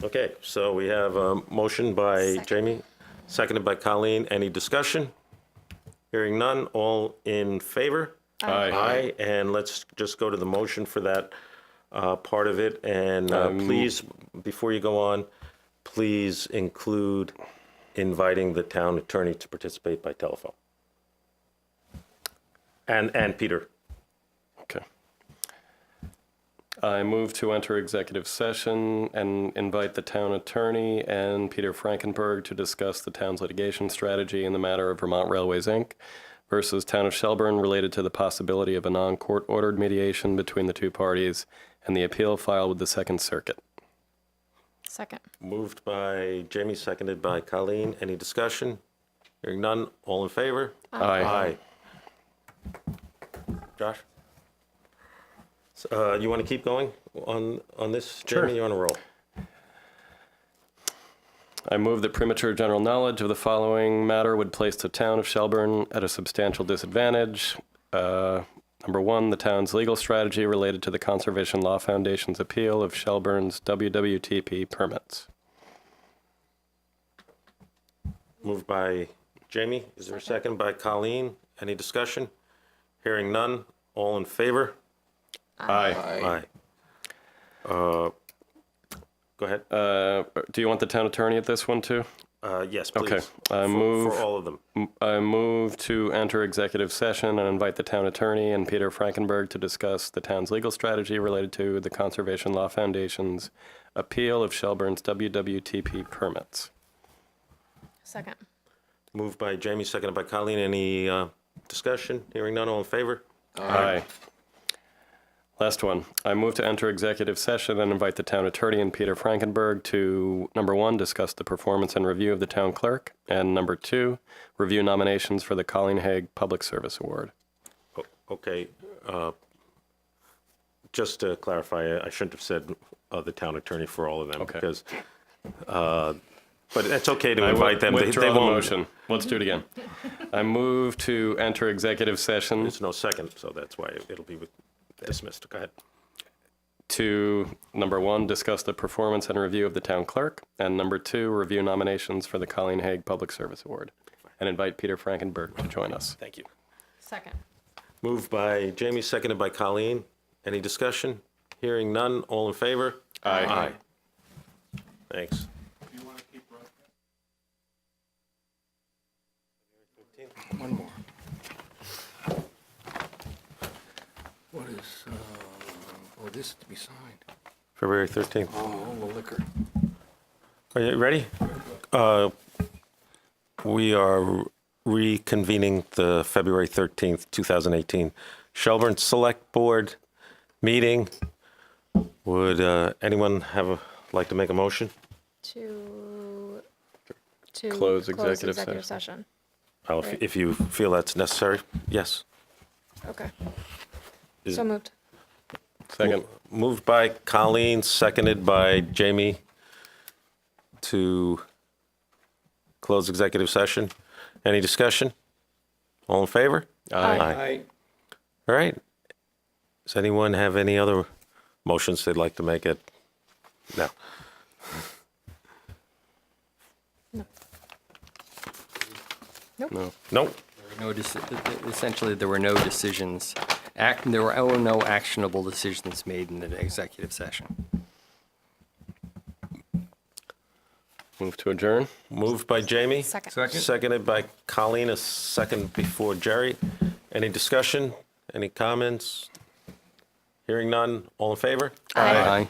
Okay, so we have a motion by Jamie, seconded by Colleen. Any discussion? Hearing none, all in favor? Aye. Aye, and let's just go to the motion for that part of it. And please, before you go on, please include inviting the town attorney to participate by telephone. And Peter. Okay. I move to enter executive session and invite the town attorney and Peter Frankenberg to discuss the town's litigation strategy in the matter of Vermont Railways, Inc. versus Town of Shelburne related to the possibility of a non-court ordered mediation between the 2 parties and the appeal filed with the Second Circuit. Second. Moved by Jamie, seconded by Colleen. Any discussion? Hearing none, all in favor? Aye. Aye. Josh? You want to keep going on this, Sure. Jamie? You're on a roll. I move that premature general knowledge of the following matter would place the town of Shelburne at a substantial disadvantage. Number 1, the town's legal strategy related to the Conservation Law Foundation's appeal of Shelburne's WWTP permits. Moved by Jamie. Is there a second by Colleen? Any discussion? Hearing none. All in favor? Aye. Go ahead. Do you want the town attorney at this one too? Yes, please. Okay. For all of them. I move to enter executive session and invite the town attorney and Peter Frankenberg to discuss the town's legal strategy related to the Conservation Law Foundation's appeal of Shelburne's WWTP permits. Second. Moved by Jamie, seconded by Colleen. Any discussion? Hearing none. All in favor? Aye. Last one. I move to enter executive session and invite the town attorney and Peter Frankenberg to, number 1, discuss the performance and review of the town clerk, and number 2, review nominations for the Colleen Hague Public Service Award. Okay. Just to clarify, I shouldn't have said the town attorney for all of them. Okay. Because, but it's okay to invite them. Withdraw They the won't. motion. Let's do it again. I move to enter executive session There's no second, so that's why it'll be dismissed. Go ahead. to, number 1, discuss the performance and review of the town clerk, and number 2, review nominations for the Colleen Hague Public Service Award, and invite Peter Frankenberg to join us. Thank you. Second. Moved by Jamie, seconded by Colleen. Any discussion? Hearing none. All in favor? Aye. Thanks. One more. What is, this is to be signed. February 13th. Oh, the liquor. Are you ready? We are reconvening the February 13th, 2018 Shelburne Selectboard meeting. Would anyone like to make a motion? To Close executive session. session. If you feel that's necessary, yes. Okay. Is- So moved. Second. Moved by Colleen, seconded by Jamie to close executive session. Any discussion? All in favor? Aye. All right. Does anyone have any other motions they'd like to make it? No. No. Nope. Essentially, there were no decisions. There were no actionable decisions made in the executive session. Move to adjourn. Moved by Jamie. Second. Seconded by Colleen, a second before Jerry. Any discussion? Any comments? Hearing none. All in favor? Aye. Aye.